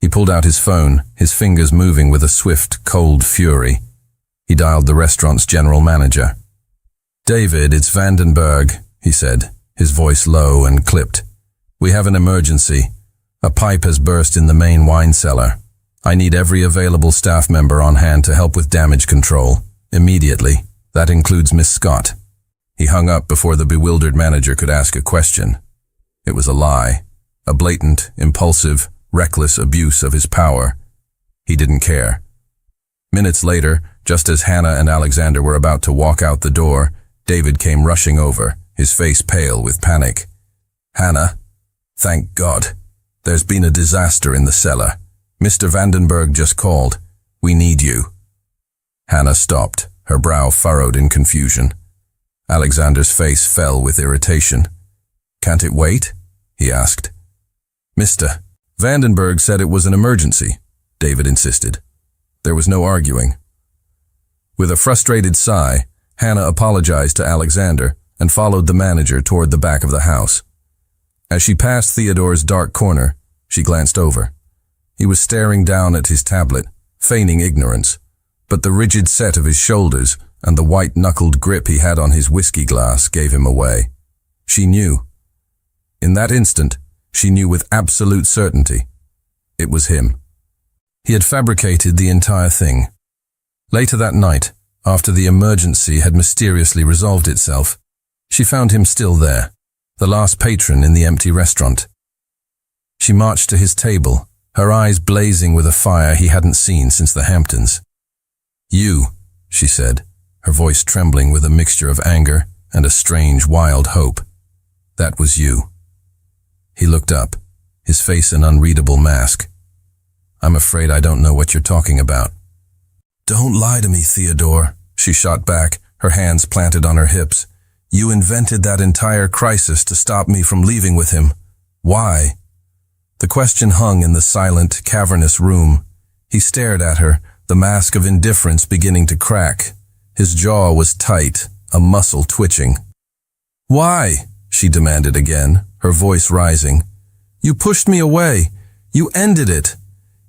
[SPEAKER 1] He pulled out his phone, his fingers moving with a swift, cold fury. He dialed the restaurant's general manager. "David, it's Vandenberg," he said, his voice low and clipped. "We have an emergency. A pipe has burst in the main wine cellar. I need every available staff member on hand to help with damage control. Immediately. That includes Miss Scott." He hung up before the bewildered manager could ask a question. It was a lie, a blatant, impulsive, reckless abuse of his power. He didn't care. Minutes later, just as Hannah and Alexander were about to walk out the door, David came rushing over, his face pale with panic. "Hannah, thank God. There's been a disaster in the cellar. Mr. Vandenberg just called. We need you." Hannah stopped, her brow furrowed in confusion. Alexander's face fell with irritation. "Can't it wait?" he asked. "Mr. Vandenberg said it was an emergency," David insisted. There was no arguing. With a frustrated sigh, Hannah apologized to Alexander and followed the manager toward the back of the house. As she passed Theodore's dark corner, she glanced over. He was staring down at his tablet, feigning ignorance, but the rigid set of his shoulders and the white-knuckled grip he had on his whiskey glass gave him away. She knew. In that instant, she knew with absolute certainty. It was him. He had fabricated the entire thing. Later that night, after the emergency had mysteriously resolved itself, she found him still there, the last patron in the empty restaurant. She marched to his table, her eyes blazing with a fire he hadn't seen since the Hamptons. "You," she said, her voice trembling with a mixture of anger and a strange, wild hope. "That was you." He looked up, his face an unreadable mask. "I'm afraid I don't know what you're talking about." "Don't lie to me, Theodore," she shot back, her hands planted on her hips. "You invented that entire crisis to stop me from leaving with him. Why?" The question hung in the silent, cavernous room. He stared at her, the mask of indifference beginning to crack. His jaw was tight, a muscle twitching. "Why?" she demanded again, her voice rising. "You pushed me away. You ended it.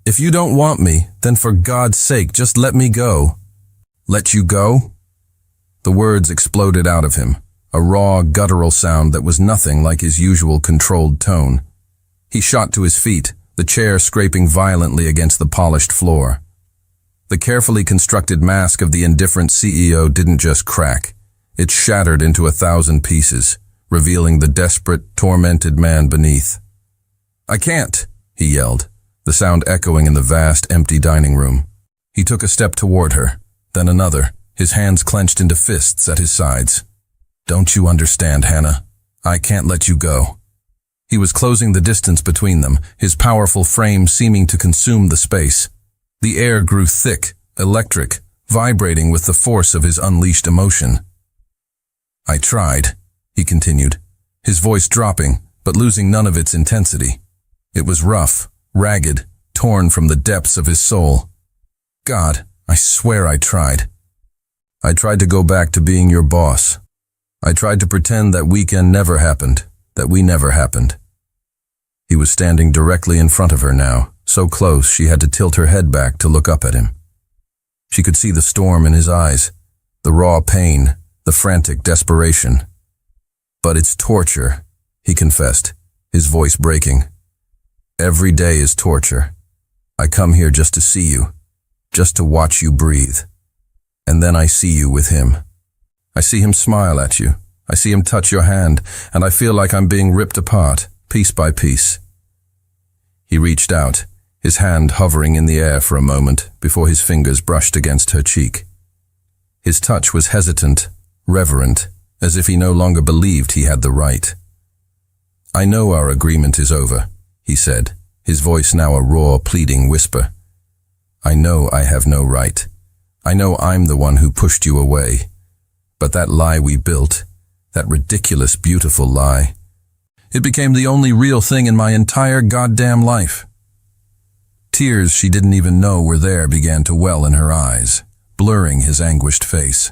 [SPEAKER 1] If you don't want me, then for God's sake, just let me go." "Let you go?" The words exploded out of him, a raw, guttural sound that was nothing like his usual controlled tone. He shot to his feet, the chair scraping violently against the polished floor. The carefully constructed mask of the indifferent CEO didn't just crack. It shattered into 1,000 pieces, revealing the desperate, tormented man beneath. "I can't," he yelled, the sound echoing in the vast, empty dining room. He took a step toward her, then another, his hands clenched into fists at his sides. "Don't you understand, Hannah? I can't let you go." He was closing the distance between them, his powerful frame seeming to consume the space. The air grew thick, electric, vibrating with the force of his unleashed emotion. "I tried," he continued, his voice dropping, but losing none of its intensity. It was rough, ragged, torn from the depths of his soul. "God, I swear I tried. I tried to go back to being your boss. I tried to pretend that weekend never happened, that we never happened." He was standing directly in front of her now, so close she had to tilt her head back to look up at him. She could see the storm in his eyes, the raw pain, the frantic desperation. "But it's torture," he confessed, his voice breaking. "Every day is torture. I come here just to see you, just to watch you breathe. And then I see you with him. I see him smile at you. I see him touch your hand, and I feel like I'm being ripped apart, piece by piece." He reached out, his hand hovering in the air for a moment before his fingers brushed against her cheek. His touch was hesitant, reverent, as if he no longer believed he had the right. "I know our agreement is over," he said, his voice now a raw, pleading whisper. "I know I have no right. I know I'm the one who pushed you away. But that lie we built, that ridiculous, beautiful lie, it became the only real thing in my entire goddamn life." Tears she didn't even know were there began to well in her eyes, blurring his anguished face.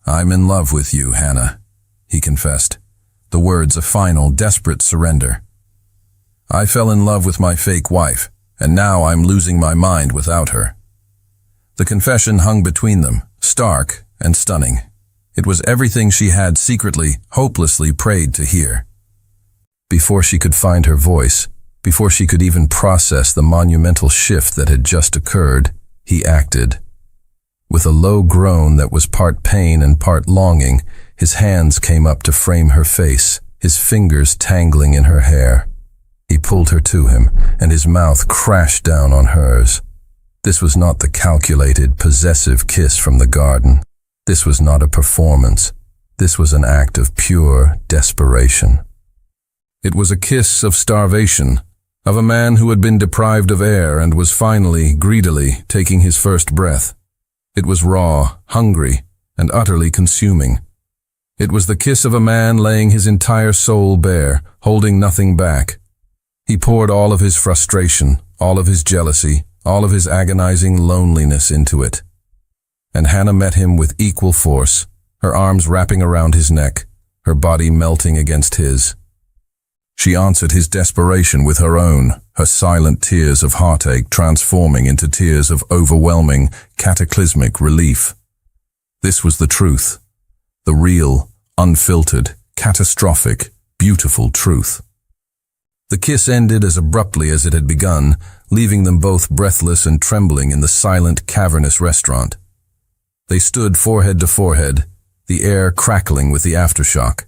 [SPEAKER 1] "I'm in love with you, Hannah," he confessed, the words a final, desperate surrender. "I fell in love with my fake wife, and now I'm losing my mind without her." The confession hung between them, stark and stunning. It was everything she had secretly, hopelessly prayed to hear. Before she could find her voice, before she could even process the monumental shift that had just occurred, he acted. With a low groan that was part pain and part longing, his hands came up to frame her face, his fingers tangling in her hair. He pulled her to him, and his mouth crashed down on hers. This was not the calculated, possessive kiss from the garden. This was not a performance. This was an act of pure desperation. It was a kiss of starvation, of a man who had been deprived of air and was finally, greedily, taking his first breath. It was raw, hungry, and utterly consuming. It was the kiss of a man laying his entire soul bare, holding nothing back. He poured all of his frustration, all of his jealousy, all of his agonizing loneliness into it. And Hannah met him with equal force, her arms wrapping around his neck, her body melting against his. She answered his desperation with her own, her silent tears of heartache transforming into tears of overwhelming, cataclysmic relief. This was the truth, the real, unfiltered, catastrophic, beautiful truth. The kiss ended as abruptly as it had begun, leaving them both breathless and trembling in the silent, cavernous restaurant. They stood forehead to forehead, the air crackling with the aftershock.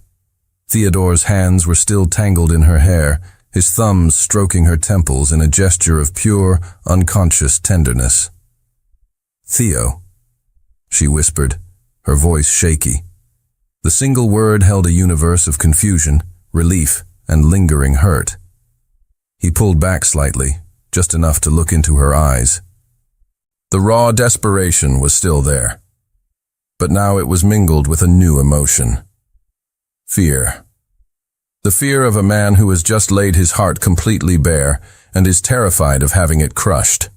[SPEAKER 1] Theodore's hands were still tangled in her hair, his thumbs stroking her temples in a gesture of pure, unconscious tenderness. "Theo," she whispered, her voice shaky. The single word held a universe of confusion, relief, and lingering hurt. He pulled back slightly, just enough to look into her eyes. The raw desperation was still there, but now it was mingled with a new emotion. Fear. The fear of a man who has just laid his heart completely bare and is terrified of having it crushed.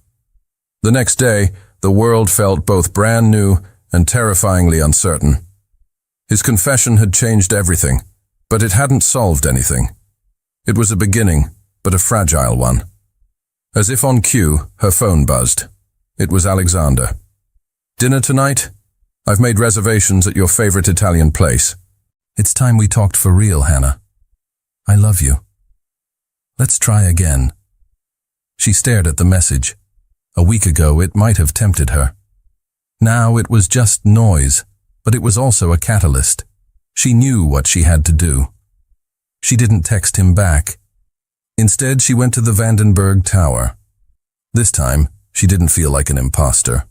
[SPEAKER 1] The next day, the world felt both brand new and terrifyingly uncertain. His confession had changed everything, but it hadn't solved anything. It was a beginning, but a fragile one. As if on cue, her phone buzzed. It was Alexander. "Dinner tonight? I've made reservations at your favorite Italian place." "It's time we talked for real, Hannah. I love you. Let's try again." She stared at the message. A week ago, it might have tempted her. Now it was just noise, but it was also a catalyst. She knew what she had to do. She didn't text him back. Instead, she went to the Vandenberg Tower. This time, she didn't feel like an imposter.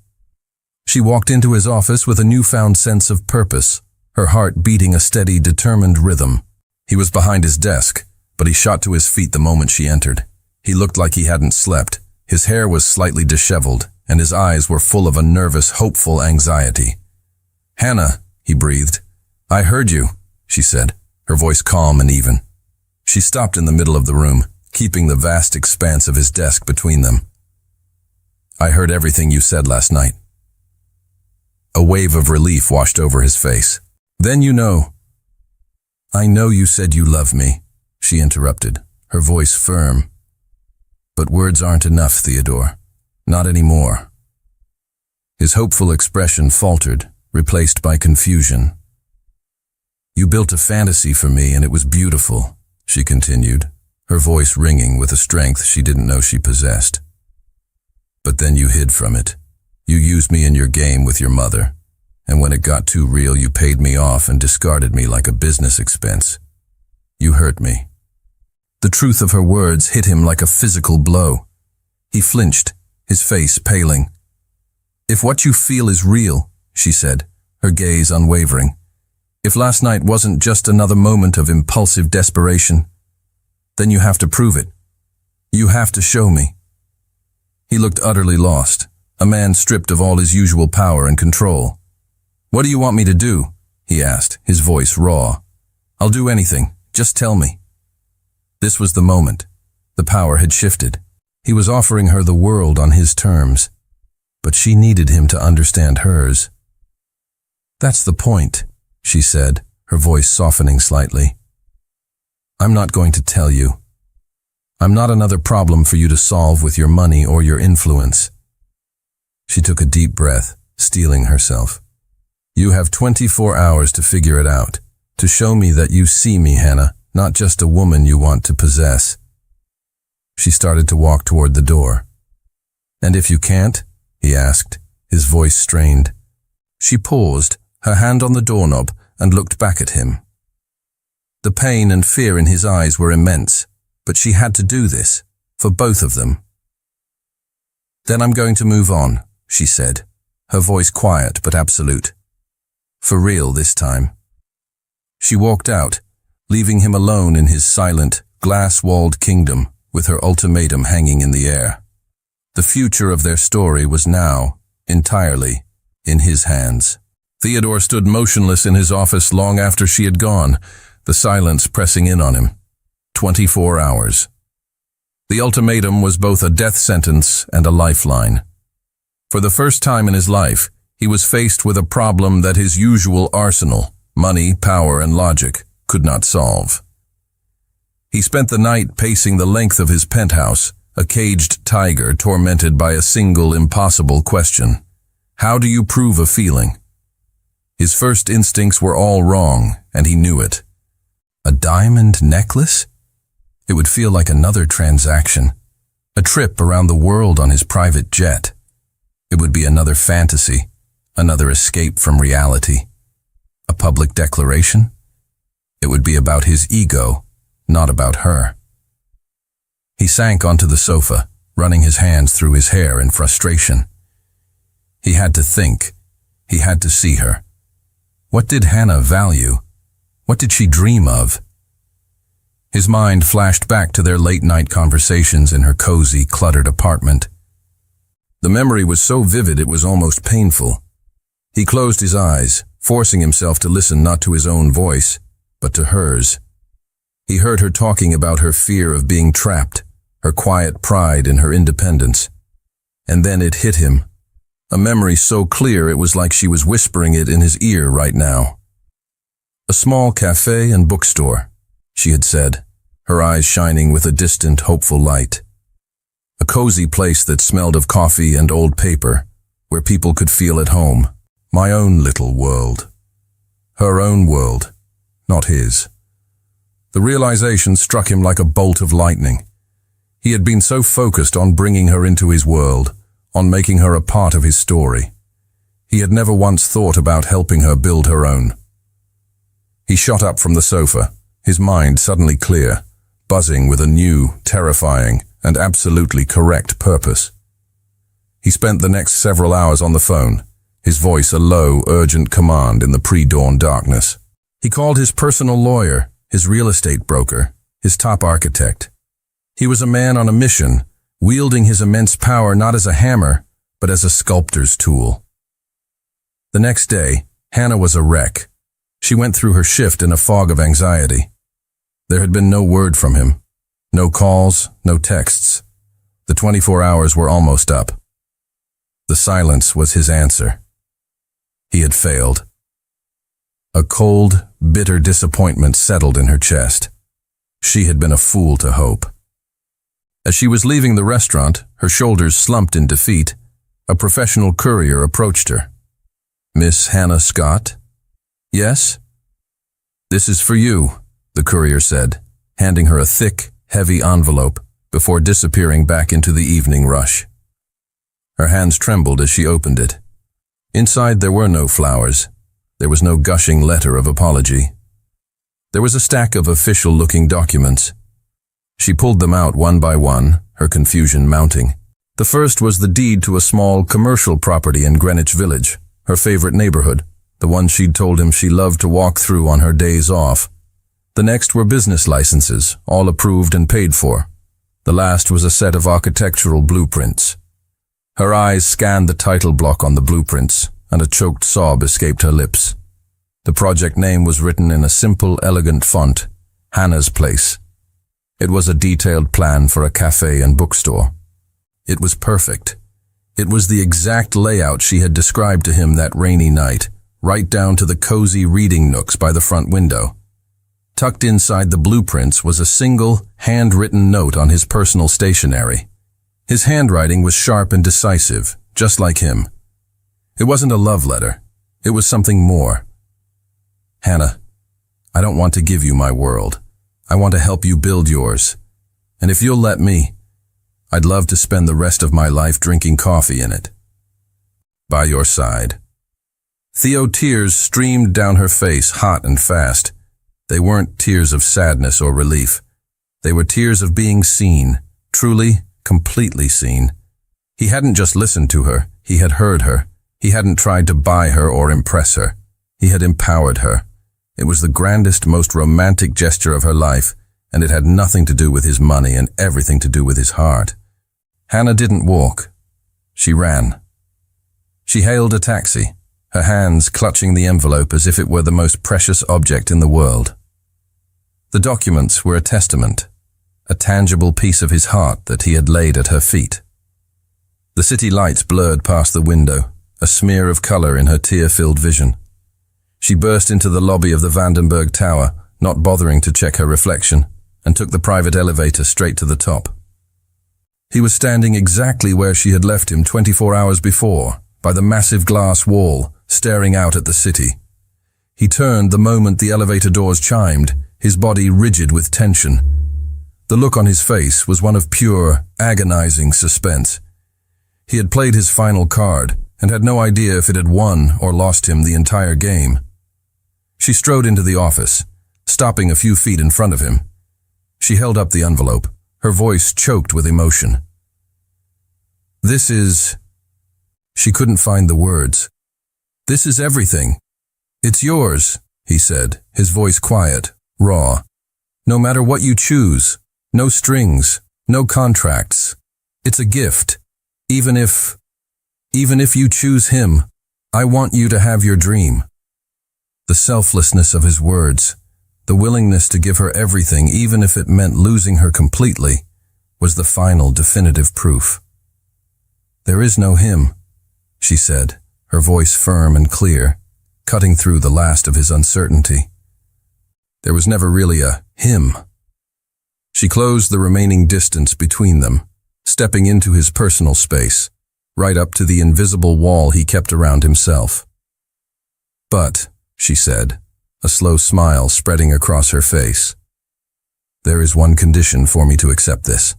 [SPEAKER 1] She walked into his office with a newfound sense of purpose, her heart beating a steady, determined rhythm. He was behind his desk, but he shot to his feet the moment she entered. He looked like he hadn't slept. His hair was slightly disheveled, and his eyes were full of a nervous, hopeful anxiety. "Hannah," he breathed. "I heard you," she said, her voice calm and even. She stopped in the middle of the room, keeping the vast expanse of his desk between them. "I heard everything you said last night." A wave of relief washed over his face. "Then you know." "I know you said you love me," she interrupted, her voice firm. "But words aren't enough, Theodore. Not anymore." His hopeful expression faltered, replaced by confusion. "You built a fantasy for me and it was beautiful," she continued, her voice ringing with a strength she didn't know she possessed. "But then you hid from it. You used me in your game with your mother, and when it got too real you paid me off and discarded me like a business expense. You hurt me." The truth of her words hit him like a physical blow. He flinched, his face paling. "If what you feel is real," she said, her gaze unwavering, "if last night wasn't just another moment of impulsive desperation, then you have to prove it. You have to show me." He looked utterly lost, a man stripped of all his usual power and control. "What do you want me to do?" he asked, his voice raw. "I'll do anything. Just tell me." This was the moment. The power had shifted. He was offering her the world on his terms, but she needed him to understand hers. "That's the point," she said, her voice softening slightly. "I'm not going to tell you. I'm not another problem for you to solve with your money or your influence." She took a deep breath, steeling herself. "You have 24 hours to figure it out, to show me that you see me, Hannah, not just a woman you want to possess." She started to walk toward the door. "And if you can't?" he asked, his voice strained. She paused, her hand on the doorknob, and looked back at him. The pain and fear in his eyes were immense, but she had to do this, for both of them. "Then I'm going to move on," she said, her voice quiet but absolute. "For real this time." She walked out, leaving him alone in his silent, glass-walled kingdom, with her ultimatum hanging in the air. The future of their story was now, entirely, in his hands. Theodore stood motionless in his office long after she had gone, the silence pressing in on him. 24 hours. The ultimatum was both a death sentence and a lifeline. For the first time in his life, he was faced with a problem that his usual arsenal, money, power, and logic, could not solve. He spent the night pacing the length of his penthouse, a caged tiger tormented by a single impossible question. How do you prove a feeling? His first instincts were all wrong, and he knew it. A diamond necklace? It would feel like another transaction. A trip around the world on his private jet. It would be another fantasy, another escape from reality. A public declaration? It would be about his ego, not about her. He sank onto the sofa, running his hands through his hair in frustration. He had to think. He had to see her. What did Hannah value? What did she dream of? His mind flashed back to their late-night conversations in her cozy, cluttered apartment. The memory was so vivid it was almost painful. He closed his eyes, forcing himself to listen not to his own voice, but to hers. He heard her talking about her fear of being trapped, her quiet pride in her independence. And then it hit him. A memory so clear it was like she was whispering it in his ear right now. "A small cafe and bookstore," she had said, her eyes shining with a distant, hopeful light. A cozy place that smelled of coffee and old paper, where people could feel at home. My own little world. Her own world, not his. The realization struck him like a bolt of lightning. He had been so focused on bringing her into his world, on making her a part of his story. He had never once thought about helping her build her own. He shot up from the sofa, his mind suddenly clear, buzzing with a new, terrifying, and absolutely correct purpose. He spent the next several hours on the phone, his voice a low, urgent command in the pre-dawn darkness. He called his personal lawyer, his real estate broker, his top architect. He was a man on a mission, wielding his immense power not as a hammer, but as a sculptor's tool. The next day, Hannah was a wreck. She went through her shift in a fog of anxiety. There had been no word from him. No calls, no texts. The 24 hours were almost up. The silence was his answer. He had failed. A cold, bitter disappointment settled in her chest. She had been a fool to hope. As she was leaving the restaurant, her shoulders slumped in defeat, a professional courier approached her. "Miss Hannah Scott?" "Yes?" "This is for you," the courier said, handing her a thick, heavy envelope before disappearing back into the evening rush. Her hands trembled as she opened it. Inside there were no flowers. There was no gushing letter of apology. There was a stack of official-looking documents. She pulled them out one by one, her confusion mounting. The first was the deed to a small commercial property in Greenwich Village, her favorite neighborhood, the one she'd told him she loved to walk through on her days off. The next were business licenses, all approved and paid for. The last was a set of architectural blueprints. Her eyes scanned the title block on the blueprints, and a choked sob escaped her lips. The project name was written in a simple, elegant font, Hannah's Place. It was a detailed plan for a cafe and bookstore. It was perfect. It was the exact layout she had described to him that rainy night, right down to the cozy reading nooks by the front window. Tucked inside the blueprints was a single, handwritten note on his personal stationery. His handwriting was sharp and decisive, just like him. It wasn't a love letter. It was something more. "Hannah, I don't want to give you my world. I want to help you build yours. And if you'll let me, I'd love to spend the rest of my life drinking coffee in it. By your side." Theo, tears streamed down her face, hot and fast. They weren't tears of sadness or relief. They were tears of being seen, truly, completely seen. He hadn't just listened to her, he had heard her. He hadn't tried to buy her or impress her. He had empowered her. It was the grandest, most romantic gesture of her life, and it had nothing to do with his money and everything to do with his heart. Hannah didn't walk. She ran. She hailed a taxi, her hands clutching the envelope as if it were the most precious object in the world. The documents were a testament, a tangible piece of his heart that he had laid at her feet. The city lights blurred past the window, a smear of color in her tear-filled vision. She burst into the lobby of the Vandenberg Tower, not bothering to check her reflection, and took the private elevator straight to the top. He was standing exactly where she had left him 24 hours before, by the massive glass wall, staring out at the city. He turned the moment the elevator doors chimed, his body rigid with tension. The look on his face was one of pure, agonizing suspense. He had played his final card, and had no idea if it had won or lost him the entire game. She strode into the office, stopping a few feet in front of him. She held up the envelope, her voice choked with emotion. "This is..." She couldn't find the words. "This is everything. It's yours," he said, his voice quiet, raw. "No matter what you choose, no strings, no contracts. It's a gift. Even if you choose him, I want you to have your dream." The selflessness of his words, the willingness to give her everything even if it meant losing her completely, was the final definitive proof. "There is no him," she said, her voice firm and clear, cutting through the last of his uncertainty. There was never really a him. She closed the remaining distance between them, stepping into his personal space, right up to the invisible wall he kept around himself. "But," she said, a slow smile spreading across her face, "there is one condition for me to accept this."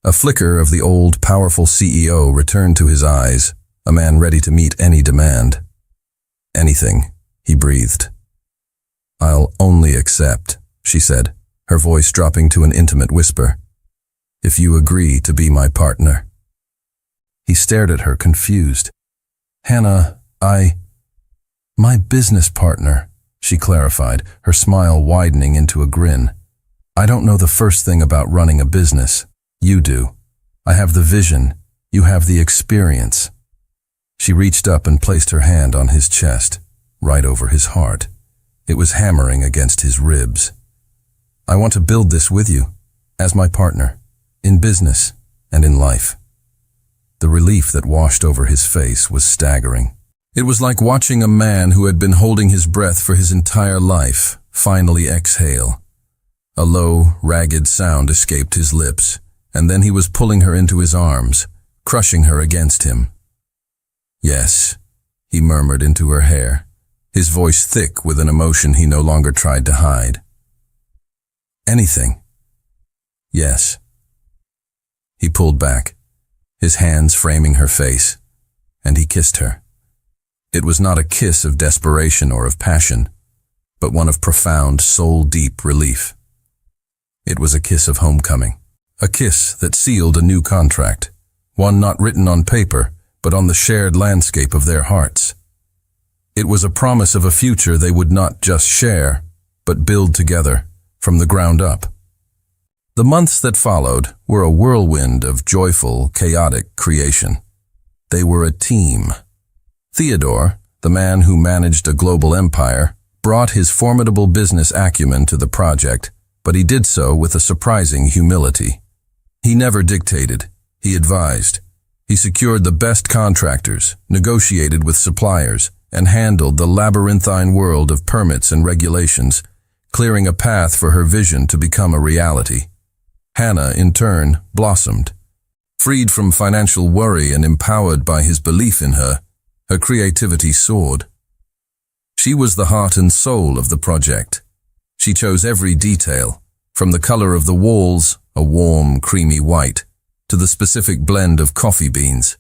[SPEAKER 1] A flicker of the old, powerful CEO returned to his eyes, a man ready to meet any demand. "Anything," he breathed. "I'll only accept," she said, her voice dropping to an intimate whisper, "if you agree to be my partner." He stared at her, confused. "Hannah, my business partner," she clarified, her smile widening into a grin. "I don't know the first thing about running a business. You do. I have the vision. You have the experience." She reached up and placed her hand on his chest, right over his heart. It was hammering against his ribs. "I want to build this with you, as my partner, in business and in life." The relief that washed over his face was staggering. It was like watching a man who had been holding his breath for his entire life finally exhale. A low, ragged sound escaped his lips, and then he was pulling her into his arms, crushing her against him. "Yes," he murmured into her hair, his voice thick with an emotion he no longer tried to hide. "Anything." "Yes." He pulled back, his hands framing her face, and he kissed her. It was not a kiss of desperation or of passion, but one of profound, soul-deep relief. It was a kiss of homecoming, a kiss that sealed a new contract, one not written on paper, but on the shared landscape of their hearts. It was a promise of a future they would not just share, but build together, from the ground up. The months that followed were a whirlwind of joyful, chaotic creation. They were a team. Theodore, the man who managed a global empire, brought his formidable business acumen to the project, but he did so with a surprising humility. He never dictated, he advised. He secured the best contractors, negotiated with suppliers, and handled the labyrinthine world of permits and regulations, clearing a path for her vision to become a reality. Hannah, in turn, blossomed. Freed from financial worry and empowered by his belief in her, her creativity soared. She was the heart and soul of the project. She chose every detail, from the color of the walls, a warm, creamy white, to the specific blend of coffee beans.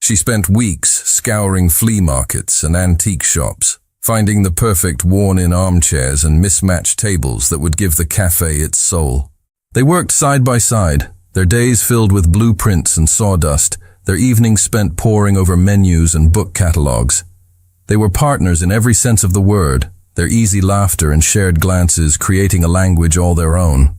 [SPEAKER 1] She spent weeks scouring flea markets and antique shops, finding the perfect worn-in armchairs and mismatched tables that would give the cafe its soul. They worked side by side, their days filled with blueprints and sawdust, their evenings spent poring over menus and book catalogs. They were partners in every sense of the word, their easy laughter and shared glances creating a language all their own.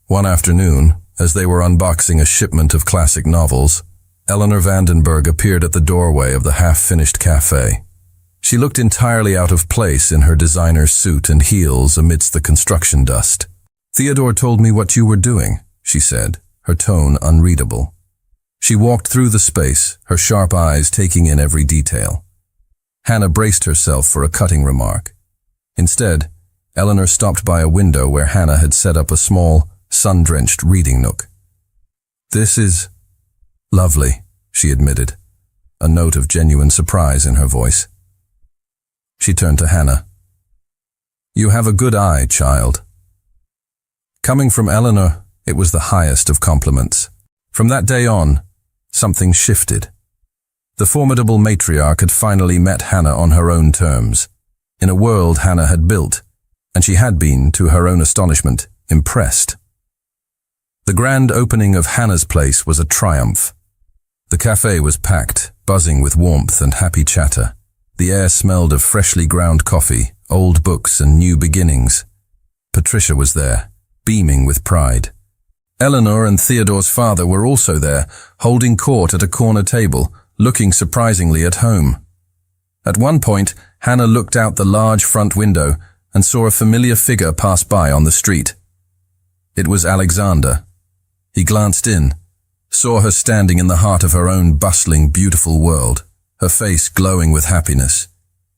[SPEAKER 1] One afternoon, as they were unboxing a shipment of classic novels, Eleanor Vandenberg appeared at the doorway of the half-finished cafe. She looked entirely out of place in her designer suit and heels amidst the construction dust. "Theodore told me what you were doing," she said, her tone unreadable. She walked through the space, her sharp eyes taking in every detail. Hannah braced herself for a cutting remark. Instead, Eleanor stopped by a window where Hannah had set up a small, sun-drenched reading nook. "This is lovely," she admitted, a note of genuine surprise in her voice. She turned to Hannah. "You have a good eye, child." Coming from Eleanor, it was the highest of compliments. From that day on, something shifted. The formidable matriarch had finally met Hannah on her own terms, in a world Hannah had built, and she had been, to her own astonishment, impressed. The grand opening of Hannah's place was a triumph. The cafe was packed, buzzing with warmth and happy chatter. The air smelled of freshly ground coffee, old books and new beginnings. Patricia was there, beaming with pride. Eleanor and Theodore's father were also there, holding court at a corner table, looking surprisingly at home. At one point, Hannah looked out the large front window and saw a familiar figure pass by on the street. It was Alexander. He glanced in, saw her standing in the heart of her own bustling, beautiful world, her face glowing with happiness.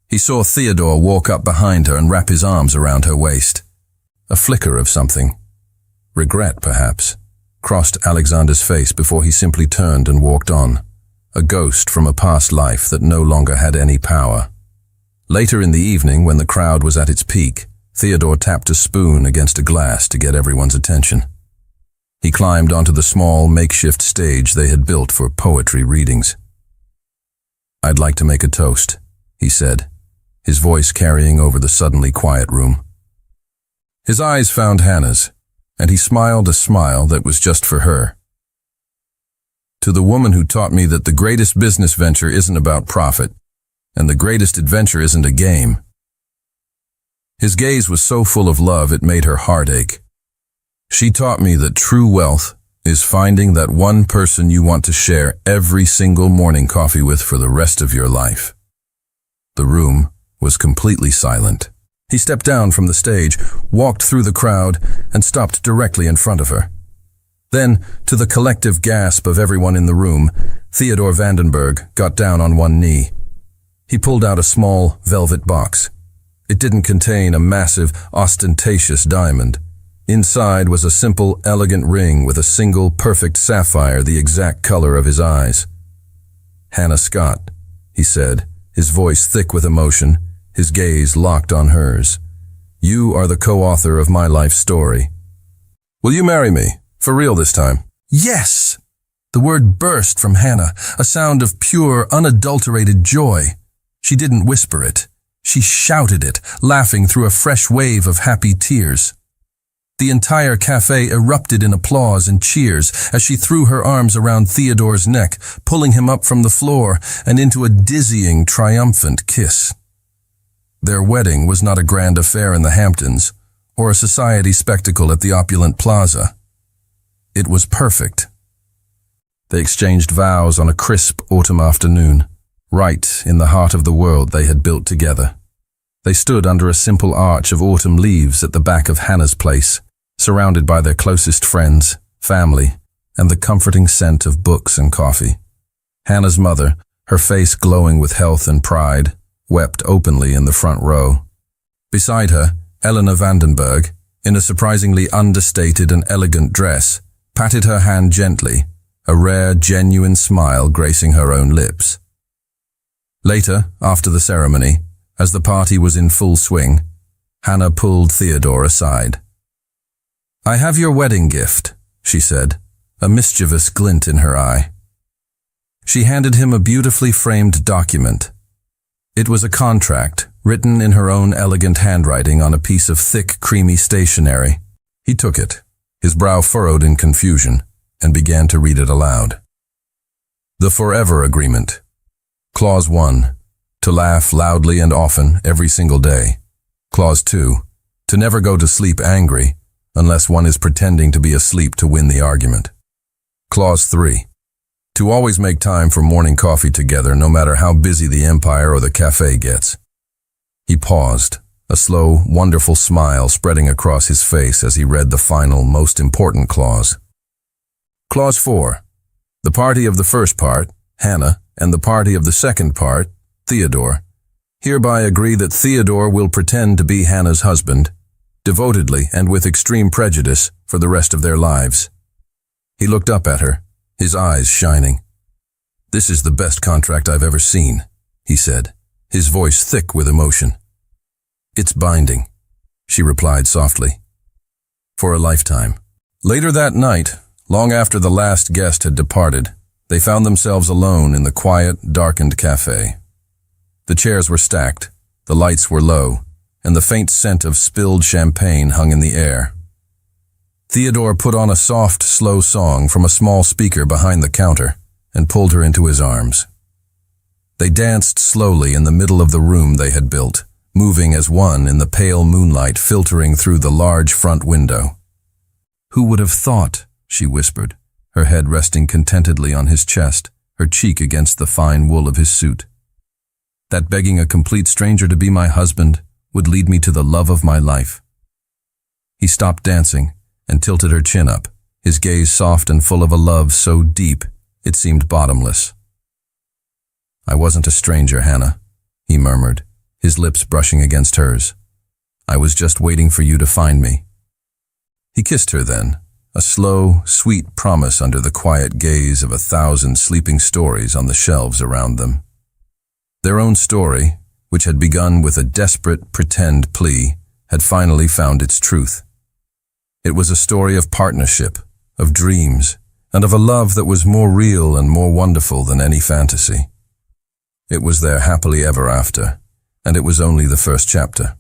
[SPEAKER 1] He saw Theodore walk up behind her and wrap his arms around her waist. A flicker of something, regret perhaps, crossed Alexander's face before he simply turned and walked on, a ghost from a past life that no longer had any power. Later in the evening, when the crowd was at its peak, Theodore tapped a spoon against a glass to get everyone's attention. He climbed onto the small, makeshift stage they had built for poetry readings. "I'd like to make a toast," he said, his voice carrying over the suddenly quiet room. His eyes found Hannah's, and he smiled a smile that was just for her. "To the woman who taught me that the greatest business venture isn't about profit, and the greatest adventure isn't a game." His gaze was so full of love it made her heart ache. "She taught me that true wealth is finding that one person you want to share every single morning coffee with for the rest of your life." The room was completely silent. He stepped down from the stage, walked through the crowd, and stopped directly in front of her. Then, to the collective gasp of everyone in the room, Theodore Vandenberg got down on one knee. He pulled out a small, velvet box. It didn't contain a massive, ostentatious diamond. Inside was a simple, elegant ring with a single, perfect sapphire the exact color of his eyes. "Hannah Scott," he said, his voice thick with emotion, his gaze locked on hers. "You are the co-author of my life story. Will you marry me? For real this time?" "Yes!" The word burst from Hannah, a sound of pure, unadulterated joy. She didn't whisper it. She shouted it, laughing through a fresh wave of happy tears. The entire cafe erupted in applause and cheers as she threw her arms around Theodore's neck, pulling him up from the floor and into a dizzying, triumphant kiss. Their wedding was not a grand affair in the Hamptons or a society spectacle at the opulent plaza. It was perfect. They exchanged vows on a crisp autumn afternoon, right in the heart of the world they had built together. They stood under a simple arch of autumn leaves at the back of Hannah's place, surrounded by their closest friends, family, and the comforting scent of books and coffee. Hannah's mother, her face glowing with health and pride, wept openly in the front row. Beside her, Eleanor Vandenberg, in a surprisingly understated and elegant dress, patted her hand gently, a rare, genuine smile gracing her own lips. Later, after the ceremony, as the party was in full swing, Hannah pulled Theodore aside. "I have your wedding gift," she said, a mischievous glint in her eye. She handed him a beautifully framed document. It was a contract, written in her own elegant handwriting on a piece of thick, creamy stationery. He took it, his brow furrowed in confusion, and began to read it aloud. The Forever Agreement. Clause 1. To laugh loudly and often every single day. Clause 2. To never go to sleep angry, unless one is pretending to be asleep to win the argument. Clause 3. To always make time for morning coffee together, no matter how busy the empire or the cafe gets. He paused, a slow, wonderful smile spreading across his face as he read the final, most important clause. Clause 4. The party of the first part, Hannah, and the party of the second part, Theodore, hereby agree that Theodore will pretend to be Hannah's husband, devotedly and with extreme prejudice, for the rest of their lives. He looked up at her, his eyes shining. "This is the best contract I've ever seen," he said, his voice thick with emotion. "It's binding," she replied softly. "For a lifetime." Later that night, long after the last guest had departed, they found themselves alone in the quiet, darkened cafe. The chairs were stacked, the lights were low, and the faint scent of spilled champagne hung in the air. Theodore put on a soft, slow song from a small speaker behind the counter and pulled her into his arms. They danced slowly in the middle of the room they had built, moving as one in the pale moonlight filtering through the large front window. "Who would have thought?" she whispered, her head resting contentedly on his chest, her cheek against the fine wool of his suit. "That begging a complete stranger to be my husband would lead me to the love of my life." He stopped dancing and tilted her chin up, his gaze soft and full of a love so deep it seemed bottomless. "I wasn't a stranger, Hannah," he murmured, his lips brushing against hers. "I was just waiting for you to find me." He kissed her then, a slow, sweet promise under the quiet gaze of 1,000 sleeping stories on the shelves around them. Their own story, which had begun with a desperate pretend plea, had finally found its truth. It was a story of partnership, of dreams, and of a love that was more real and more wonderful than any fantasy. It was their happily ever after, and it was only the first chapter.